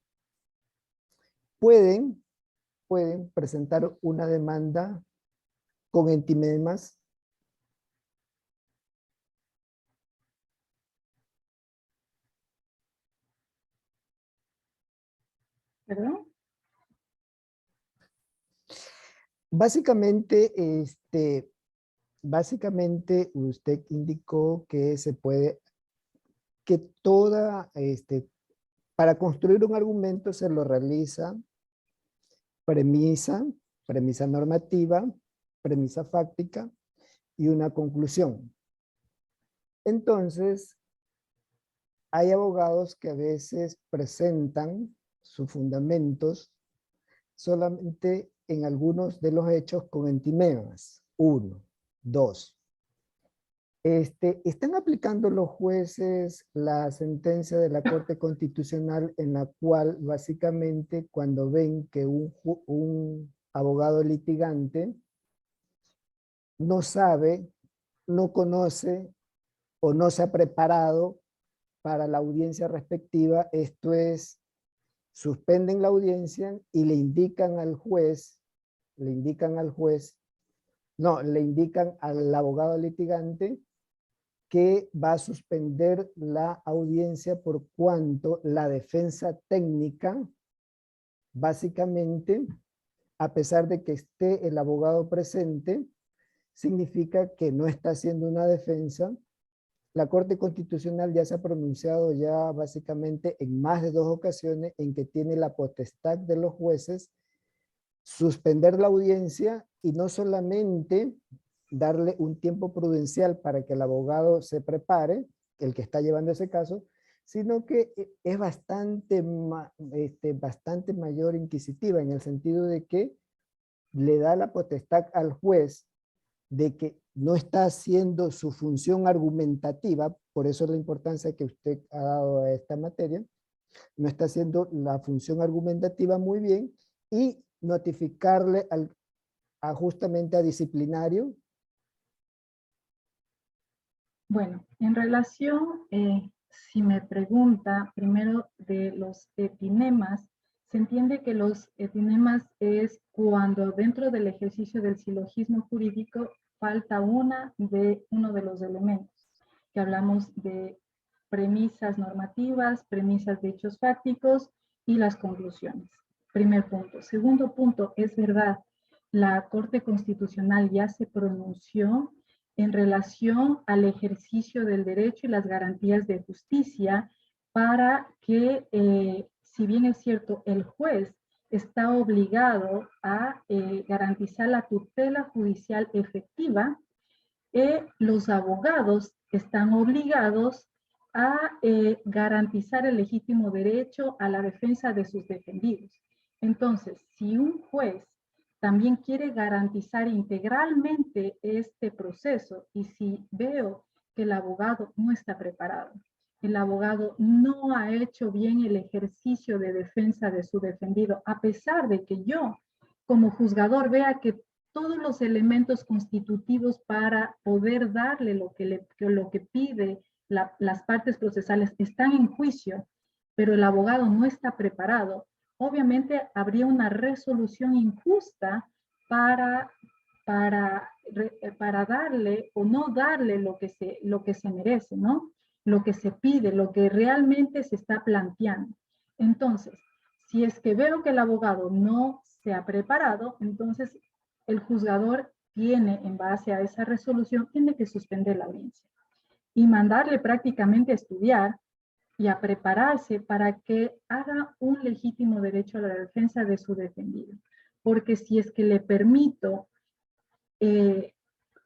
Pueden presentar una demanda con entimemas. ¿Perdón? Básicamente, usted indicó que se puede, que para construir un argumento se lo realiza premisa normativa, premisa fáctica y una conclusión. Entonces, hay abogados que a veces presentan sus fundamentos solamente en algunos de los hechos con entimemas. 1, 2. ¿Están aplicando los jueces la sentencia de la Corte Constitucional en la cual básicamente cuando ven que un abogado litigante no sabe, no conoce o no se ha preparado para la audiencia respectiva, esto es, suspenden la audiencia y le indican al abogado litigante que va a suspender la audiencia por cuanto la defensa técnica, básicamente, a pesar de que esté el abogado presente, significa que no está haciendo una defensa. La Corte Constitucional ya se ha pronunciado ya básicamente en más de 2 ocasiones en que tiene la potestad de los jueces suspender la audiencia y no solamente darle un tiempo prudencial para que el abogado se prepare, el que está llevando ese caso, sino que es bastante mayor inquisitiva en el sentido de que le da la potestad al juez de que no está haciendo su función argumentativa, por eso es la importancia que usted ha dado a esta materia, no está haciendo la función argumentativa muy bien y notificarle justamente a disciplinario. Bueno, en relación, si me pregunta primero de los epinemas, Se entiende que los epinemas es cuando dentro del ejercicio del silogismo jurídico falta uno de los elementos, que hablamos de premisas normativas, premisas de hechos fácticos y las conclusiones. Primer punto. Segundo punto, es verdad, la Corte Constitucional ya se pronunció en relación al ejercicio del derecho y las garantías de justicia para que, si bien es cierto, el juez está obligado a garantizar la tutela judicial efectiva, los abogados están obligados a garantizar el legítimo derecho a la defensa de sus defendidos. Entonces, si un juez también quiere garantizar integralmente este proceso y si veo que el abogado no está preparado, el abogado no ha hecho bien el ejercicio de defensa de su defendido, a pesar de que yo como juzgador vea que todos los elementos constitutivos para poder darle lo que pide las partes procesales están en juicio, pero el abogado no está preparado, obviamente habría una resolución injusta para darle o no darle lo que se merece, ¿no? Lo que se pide, lo que realmente se está planteando. Entonces, si es que veo que el abogado no se ha preparado, entonces el juzgador tiene, en base a esa resolución, tiene que suspender la audiencia y mandarle prácticamente a estudiar y a prepararse para que haga un legítimo derecho a la defensa de su defendido. Porque si es que le permito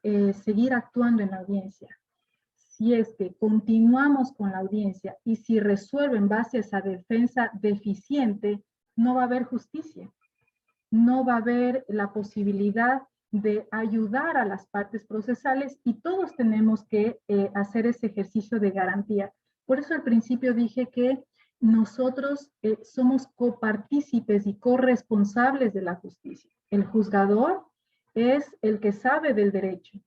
seguir actuando en la audiencia, si es que continuamos con la audiencia y si resuelve en base a esa defensa deficiente, no va a haber justicia. No va a haber la posibilidad de ayudar a las partes procesales y todos tenemos que hacer ese ejercicio de garantía. Por eso al principio dije que nosotros somos copartícipes y corresponsables de la justicia. El juzgador es el que sabe del derecho,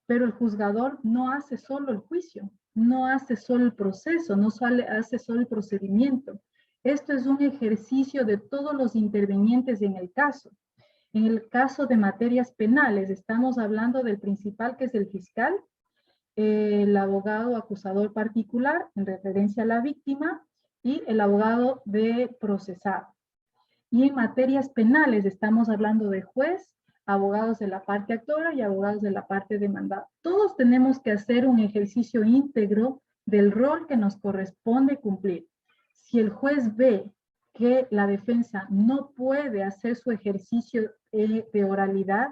pero el juzgador no hace solo el juicio, no hace solo el proceso, no hace solo el procedimiento. Esto es un ejercicio de todos los intervenientes en el caso. En el caso de materias penales, estamos hablando del principal, que es el fiscal, el abogado acusador particular, en referencia a la víctima, y el abogado de procesado. Y en materias penales, estamos hablando de juez, abogados de la parte actora y abogados de la parte demandada. Todos tenemos que hacer un ejercicio íntegro del rol que nos corresponde cumplir. Si el juez ve que la defensa no puede hacer su ejercicio de oralidad,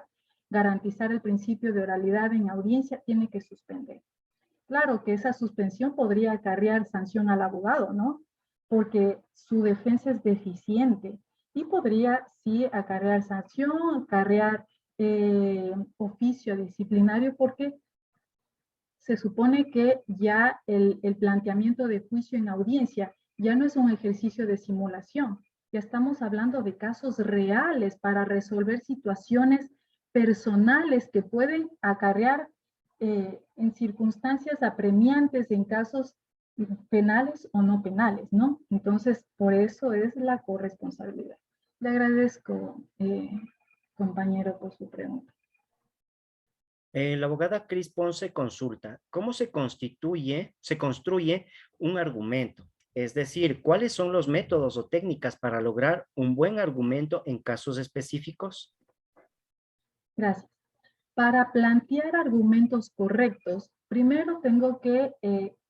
garantizar el principio de oralidad en audiencia, tiene que suspender. Claro que esa suspensión podría acarrear sanción al abogado, ¿no? Porque su defensa es deficiente y podría, sí, acarrear sanción, acarrear oficio disciplinario, porque se supone que ya el planteamiento de juicio en audiencia ya no es un ejercicio de simulación, ya estamos hablando de casos reales para resolver situaciones personales que pueden acarrear en circunstancias apremiantes en casos penales o no penales, ¿no? Entonces, por eso es la corresponsabilidad. Le agradezco, compañero, por su pregunta. La abogada Cris Ponce consulta, ¿cómo se construye un argumento? Es decir, ¿cuáles son los métodos o técnicas para lograr un buen argumento en casos específicos? Gracias. Para plantear argumentos correctos, primero tengo que,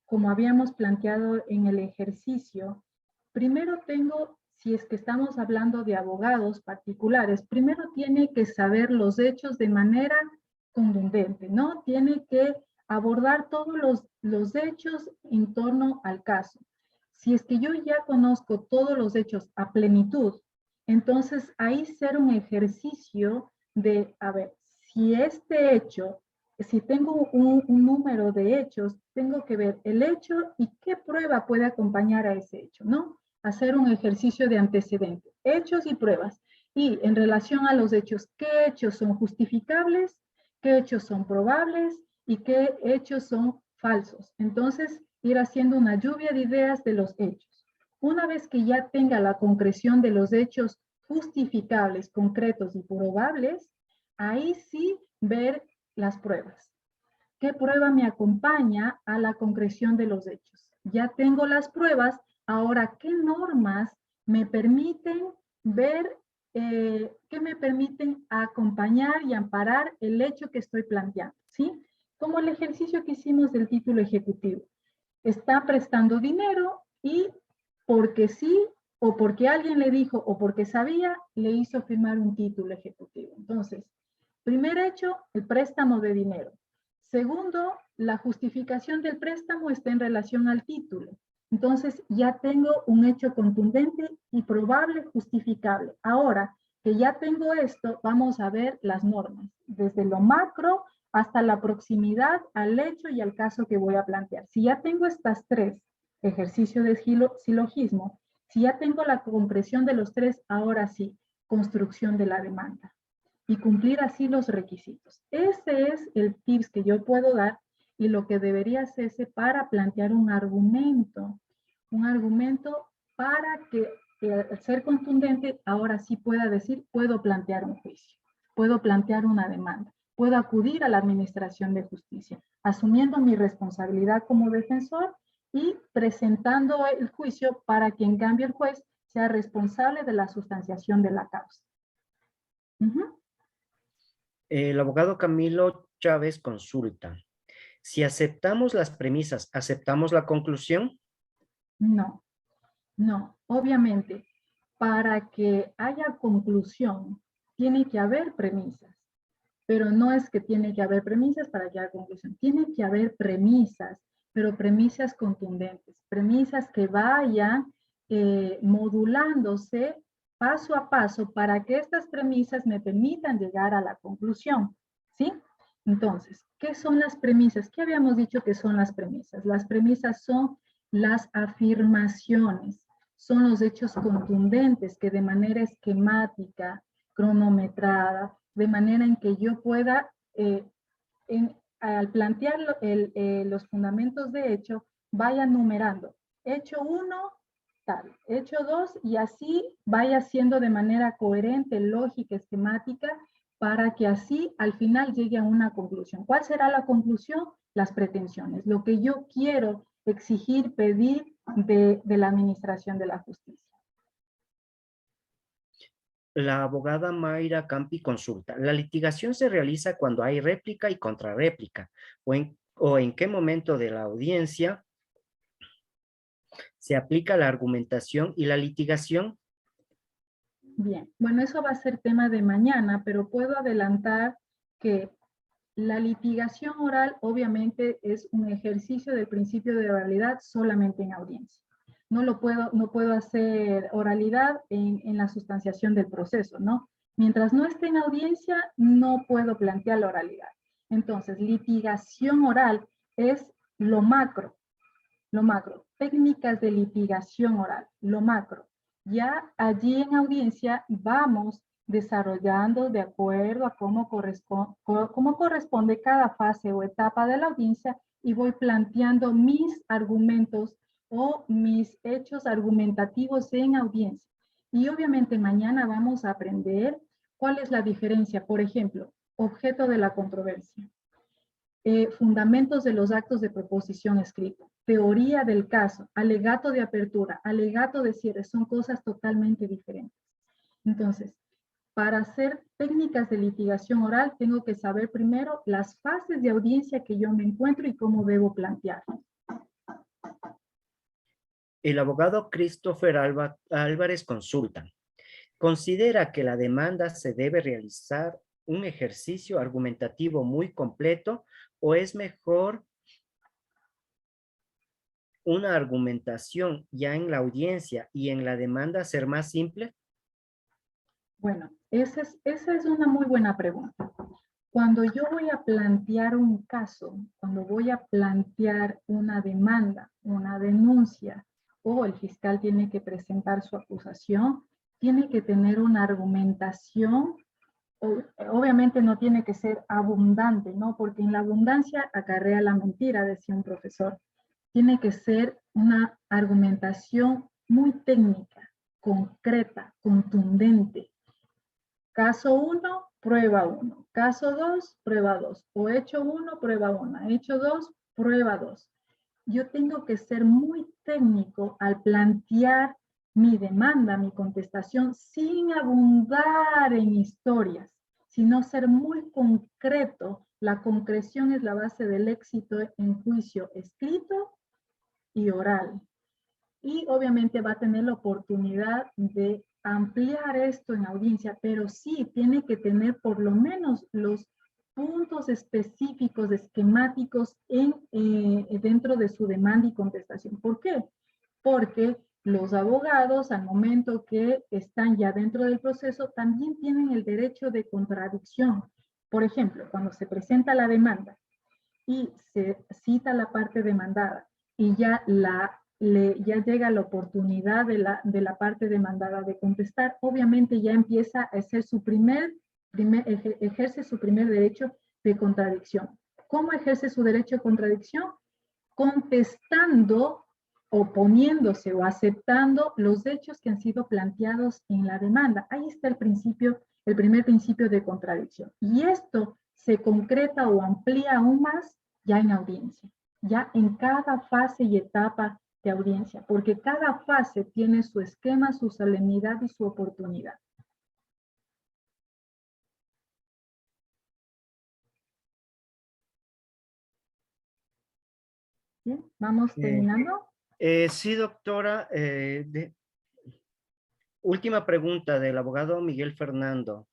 como habíamos planteado en el ejercicio, primero si es que estamos hablando de abogados particulares, primero tiene que saber los hechos de manera contundente, ¿no? Tiene que abordar todos los hechos en torno al caso. Si es que yo ya conozco todos los hechos a plenitud, entonces ahí ser un ejercicio de, a ver, si este hecho, si tengo un número de hechos, tengo que ver el hecho y qué prueba puede acompañar a ese hecho, ¿no? Hacer un ejercicio de antecedentes, hechos y pruebas. Y en relación a los hechos, ¿qué hechos son justificables? ¿Qué hechos son probables? ¿Y qué hechos son falsos? Entonces, ir haciendo una lluvia de ideas de los hechos. Una vez que ya tenga la concreción de los hechos justificables, concretos y probables, ahí sí ver las pruebas. ¿Qué prueba me acompaña a la concreción de los hechos? Ya tengo las pruebas, ahora, ¿qué normas me permiten ver, qué me permiten acompañar y amparar el hecho que estoy planteando? ¿Sí? Como el ejercicio que hicimos del título ejecutivo. Está prestando dinero y porque sí, o porque alguien le dijo, o porque sabía, le hizo firmar un título ejecutivo. Entonces, primer hecho, el préstamo de dinero. Segundo, la justificación del préstamo está en relación al título. Entonces, ya tengo un hecho contundente y probable, justificable. Ahora que ya tengo esto, vamos a ver las normas, desde lo macro hasta la proximidad al hecho y al caso que voy a plantear. Si ya tengo estas tres, ejercicio de silogismo, si ya tengo la concreción de los tres, ahora sí, construcción de la demanda y cumplir así los requisitos. Ese es el tips que yo puedo dar y lo que debería hacerse para plantear un argumento para que al ser contundente, ahora sí pueda decir, puedo plantear un juicio, puedo plantear una demanda, puedo acudir a la administración de justicia, asumiendo mi responsabilidad como defensor y presentando el juicio para que en cambio el juez sea responsable de la sustanciación de la causa. El abogado Camilo Chávez consulta. Si aceptamos las premisas, ¿aceptamos la conclusión? No, no. Obviamente, para que haya conclusión, tiene que haber premisas. Pero no es que tiene que haber premisas para que haya conclusión. Tiene que haber premisas, pero premisas contundentes. Premisas que vayan modulándose paso a paso para que estas premisas me permitan llegar a la conclusión. ¿Sí? Entonces, ¿qué son las premisas? ¿Qué habíamos dicho que son las premisas? Las premisas son las afirmaciones, son los hechos contundentes que de manera esquemática, cronometrada, de manera en que yo pueda, al plantear los fundamentos de hecho, vaya numerando. Hecho 1, tal. Hecho 2, y así vaya haciendo de manera coherente, lógica, esquemática, para que así al final llegue a una conclusión. ¿Cuál será la conclusión? Las pretensiones, lo que yo quiero exigir, pedir de la administración de la justicia. La abogada Mayra Campi consulta. ¿La litigación se realiza cuando hay réplica y contrarréplica? ¿O en qué momento de la audiencia se aplica la argumentación y la litigación? Bien, bueno, eso va a ser tema de mañana, pero puedo adelantar que la litigación oral obviamente es un ejercicio del principio de oralidad solamente en audiencia. No puedo hacer oralidad en la sustanciación del proceso, ¿no? Mientras no esté en audiencia, no puedo plantear la oralidad. Entonces, litigación oral es lo macro, técnicas de litigación oral, lo macro. Ya allí en audiencia vamos desarrollando de acuerdo a cómo corresponde cada fase o etapa de la audiencia y voy planteando mis argumentos o mis hechos argumentativos en audiencia. Y obviamente mañana vamos a aprender cuál es la diferencia, por ejemplo, objeto de la controversia, fundamentos de los actos de proposición escrito, teoría del caso, alegato de apertura, alegato de cierre, son cosas totalmente diferentes. Entonces, para hacer técnicas de litigación oral, tengo que saber primero las fases de audiencia que yo me encuentro y cómo debo plantear. El abogado Christopher Álvarez consulta. ¿Considera que la demanda se debe realizar un ejercicio argumentativo muy completo o es mejor una argumentación ya en la audiencia y en la demanda ser más simple? Bueno, esa es una muy buena pregunta. Cuando yo voy a plantear un caso, cuando voy a plantear una demanda, una denuncia, o el fiscal tiene que presentar su acusación, tiene que tener una argumentación, obviamente no tiene que ser abundante, ¿no? Porque en la abundancia acarrea la mentira, decía un profesor. Tiene que ser una argumentación muy técnica, concreta, contundente. Caso 1, prueba 1. Caso 2, prueba 2. O hecho 1, prueba 1. Hecho 2, prueba 2. Yo tengo que ser muy técnico al plantear mi demanda, mi contestación, sin abundar en historias, sino ser muy concreto. La concreción es la base del éxito en juicio escrito y oral. Y obviamente va a tener la oportunidad de ampliar esto en audiencia, pero sí tiene que tener por lo menos los puntos específicos, esquemáticos dentro de su demanda y contestación. ¿Por qué? Porque los abogados, al momento que están ya dentro del proceso, también tienen el derecho de contradicción. Por ejemplo, cuando se presenta la demanda y se cita la parte demandada y ya llega la oportunidad de la parte demandada de contestar, obviamente ya empieza a hacer ejerce su primer derecho de contradicción. ¿Cómo ejerce su derecho de contradicción? Contestando, oponiéndose o aceptando los hechos que han sido planteados en la demanda. Ahí está el primer principio de contradicción. Y esto se concreta o amplía aún más ya en audiencia, ya en cada fase y etapa de audiencia, porque cada fase tiene su esquema, su solemnidad y su oportunidad. Bien, vamos terminando. Sí, doctora. Última pregunta del abogado Miguel Fernando.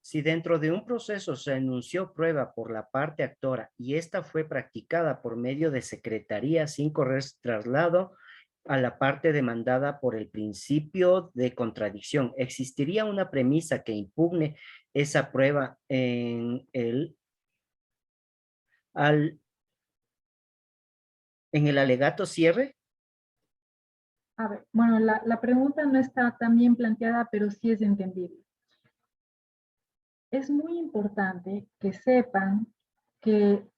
Si dentro de un proceso se anunció prueba por la parte actora y esta fue practicada por medio de secretaría sin correr traslado a la parte demandada por el principio de contradicción, ¿existiría una premisa que impugne esa prueba en el alegato cierre? A ver, bueno, la pregunta no está tan bien planteada, pero sí es entendible. Es muy importante que sepan que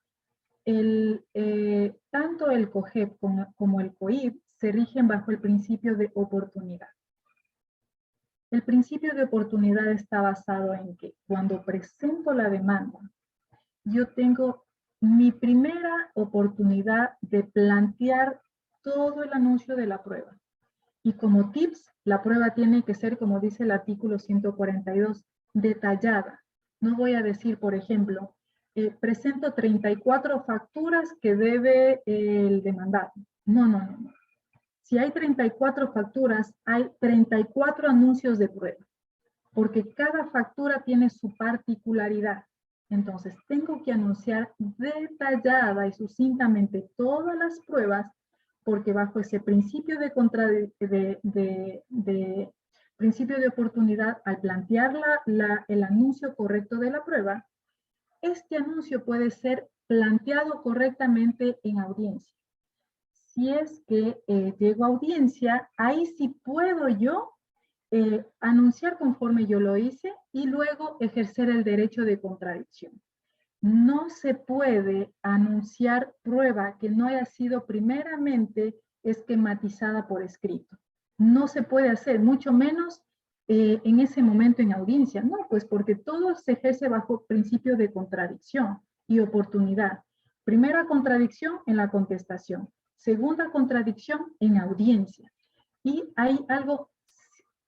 tanto el COGEP como el COIP se rigen bajo el principio de oportunidad. El principio de oportunidad está basado en que cuando presento la demanda, yo tengo mi primera oportunidad de plantear todo el anuncio de la prueba. Y como tips, la prueba tiene que ser, como dice el artículo 142, detallada. No voy a decir, por ejemplo, presento 34 facturas que debe el demandado. No, no, no, no. Si hay 34 facturas, hay 34 anuncios de prueba, porque cada factura tiene su particularidad. Entonces, tengo que anunciar detallada y sucintamente todas las pruebas, porque bajo ese principio principio de oportunidad, al plantear el anuncio correcto de la prueba, este anuncio puede ser planteado correctamente en audiencia. Si es que llego a audiencia, ahí sí puedo yo anunciar conforme yo lo hice y luego ejercer el derecho de contradicción. No se puede anunciar prueba que no haya sido primeramente esquematizada por escrito. No se puede hacer, mucho menos en ese momento en audiencia. No, pues porque todo se ejerce bajo principio de contradicción y oportunidad. Primera contradicción en la contestación. Segunda contradicción en audiencia. Y hay algo,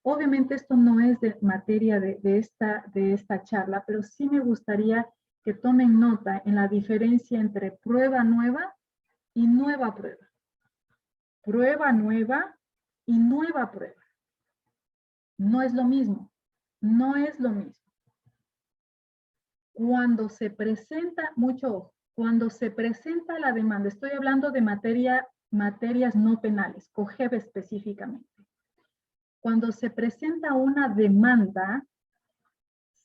obviamente esto no es de materia de esta charla, pero sí me gustaría que tomen nota en la diferencia entre prueba nueva y nueva prueba. Prueba nueva y nueva prueba. No es lo mismo. No es lo mismo. Cuando se presenta, mucho ojo, cuando se presenta la demanda, estoy hablando de materias no penales, COGEB específicamente. Cuando se presenta una demanda,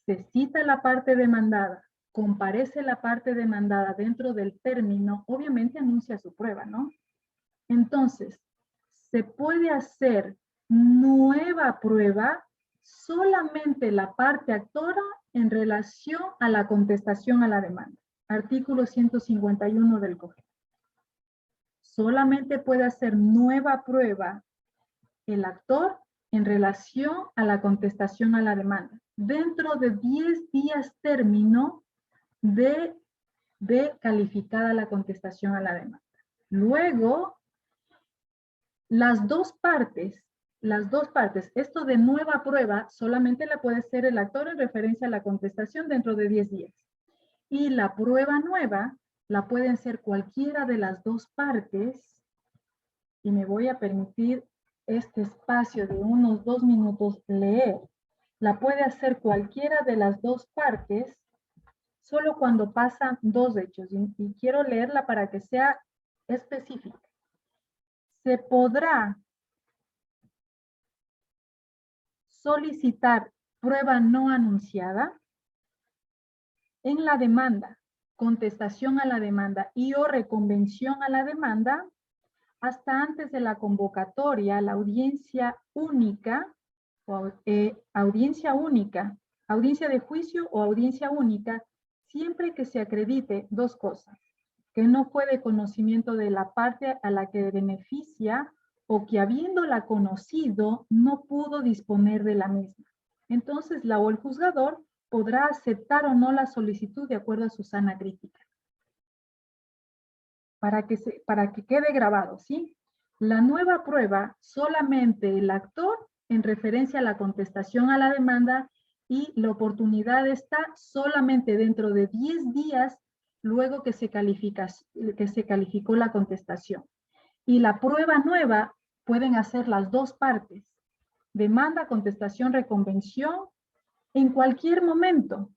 se cita la parte demandada, comparece la parte demandada dentro del término, obviamente anuncia su prueba, ¿no? Entonces, se puede hacer nueva prueba solamente la parte actora en relación a la contestación a la demanda. Artículo 151 del COGEB. Solamente puede hacer nueva prueba el actor en relación a la contestación a la demanda. Dentro de 10 días término de calificada la contestación a la demanda. Luego, las dos partes, esto de nueva prueba solamente la puede hacer el actor en referencia a la contestación dentro de 10 días. Y la prueba nueva la pueden ser cualquiera de las dos partes, y me voy a permitir este espacio de unos 2 minutos leer. La puede hacer cualquiera de las dos partes solo cuando pasan dos hechos, y quiero leerla para que sea específica. Se podrá solicitar prueba no anunciada en la demanda, contestación a la demanda y o reconvención a la demanda hasta antes de la convocatoria, la audiencia única, audiencia de juicio o audiencia única, siempre que se acredite dos cosas: que no fue de conocimiento de la parte a la que beneficia o que habiéndola conocido no pudo disponer de la misma. Entonces la o el juzgador podrá aceptar o no la solicitud de acuerdo a su sana crítica. Para que quede grabado, ¿sí? La nueva prueba, solamente el actor en referencia a la contestación a la demanda, y la oportunidad está solamente dentro de 10 días luego que se calificó la contestación. Y la prueba nueva pueden hacer las dos partes: demanda, contestación, reconvención, en cualquier momento,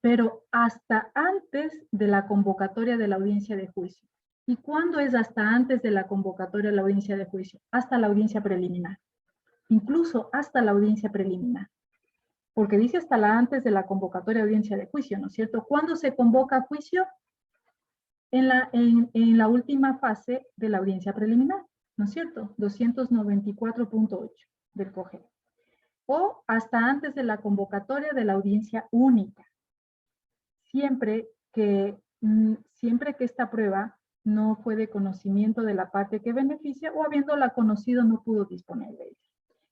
pero hasta antes de la convocatoria de la audiencia de juicio. ¿Y cuándo es hasta antes de la convocatoria de la audiencia de juicio? Hasta la audiencia preliminar. Incluso hasta la audiencia preliminar. Porque dice hasta antes de la convocatoria de audiencia de juicio, ¿no es cierto? ¿Cuándo se convoca a juicio? En la última fase de la audiencia preliminar, ¿no es cierto? 294.8 del COGEL. O hasta antes de la convocatoria de la audiencia única. Siempre que esta prueba no fue de conocimiento de la parte que beneficia, o habiéndola conocido no pudo disponer de ella.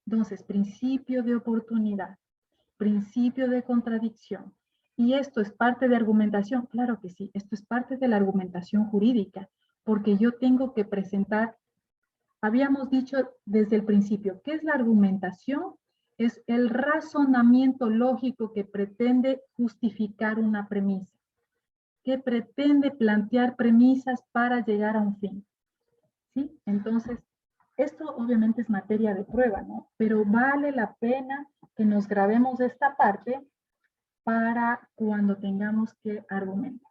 Entonces, principio de oportunidad, principio de contradicción. ¿Y esto es parte de argumentación? Claro que sí, esto es parte de la argumentación jurídica, porque yo tengo que presentar, habíamos dicho desde el principio, ¿qué es la argumentación? Es el razonamiento lógico que pretende justificar una premisa, que pretende plantear premisas para llegar a un fin, ¿sí? Entonces, esto obviamente es materia de prueba, ¿no? Pero vale la pena que nos grabemos esta parte para cuando tengamos que argumentar.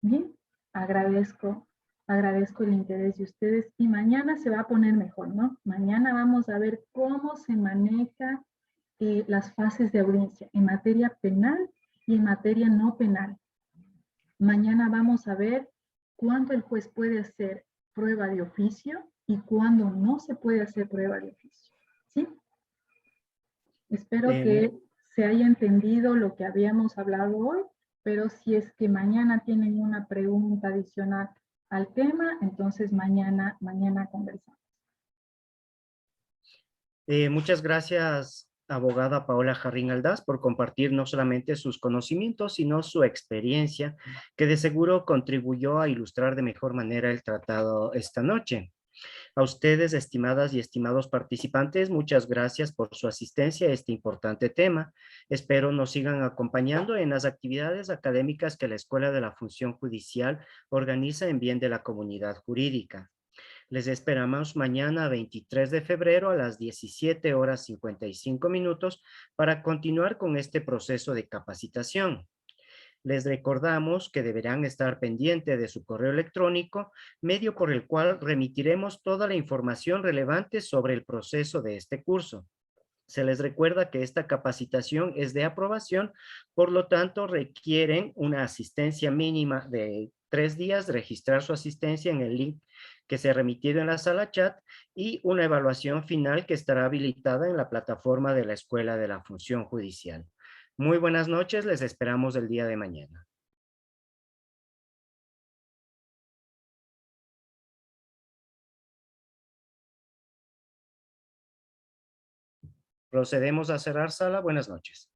Bien, agradezco el interés de ustedes, y mañana se va a poner mejor, ¿no? Mañana vamos a ver cómo se maneja las fases de audiencia en materia penal y en materia no penal. Mañana vamos a ver cuándo el juez puede hacer prueba de oficio y cuándo no se puede hacer prueba de oficio, ¿sí? Espero que se haya entendido lo que habíamos hablado hoy, pero si es que mañana tienen una pregunta adicional al tema, entonces mañana conversamos. Muchas gracias, abogada Paola Jarrín Aldaz, por compartir no solamente sus conocimientos, sino su experiencia, que de seguro contribuyó a ilustrar de mejor manera el tratado esta noche. A ustedes, estimadas y estimados participantes, muchas gracias por su asistencia a este importante tema. Espero nos sigan acompañando en las actividades académicas que la Escuela de la Función Judicial organiza en bien de la comunidad jurídica. Les esperamos mañana 23 de febrero a las 17:55 para continuar con este proceso de capacitación. Les recordamos que deberán estar pendientes de su correo electrónico, medio por el cual remitiremos toda la información relevante sobre el proceso de este curso. Se les recuerda que esta capacitación es de aprobación, por lo tanto requieren una asistencia mínima de 3 días, registrar su asistencia en el link que se ha remitido en la sala chat, y una evaluación final que estará habilitada en la plataforma de la Escuela de la Función Judicial. Muy buenas noches, les esperamos el día de mañana. Procedemos a cerrar sala. Buenas noches.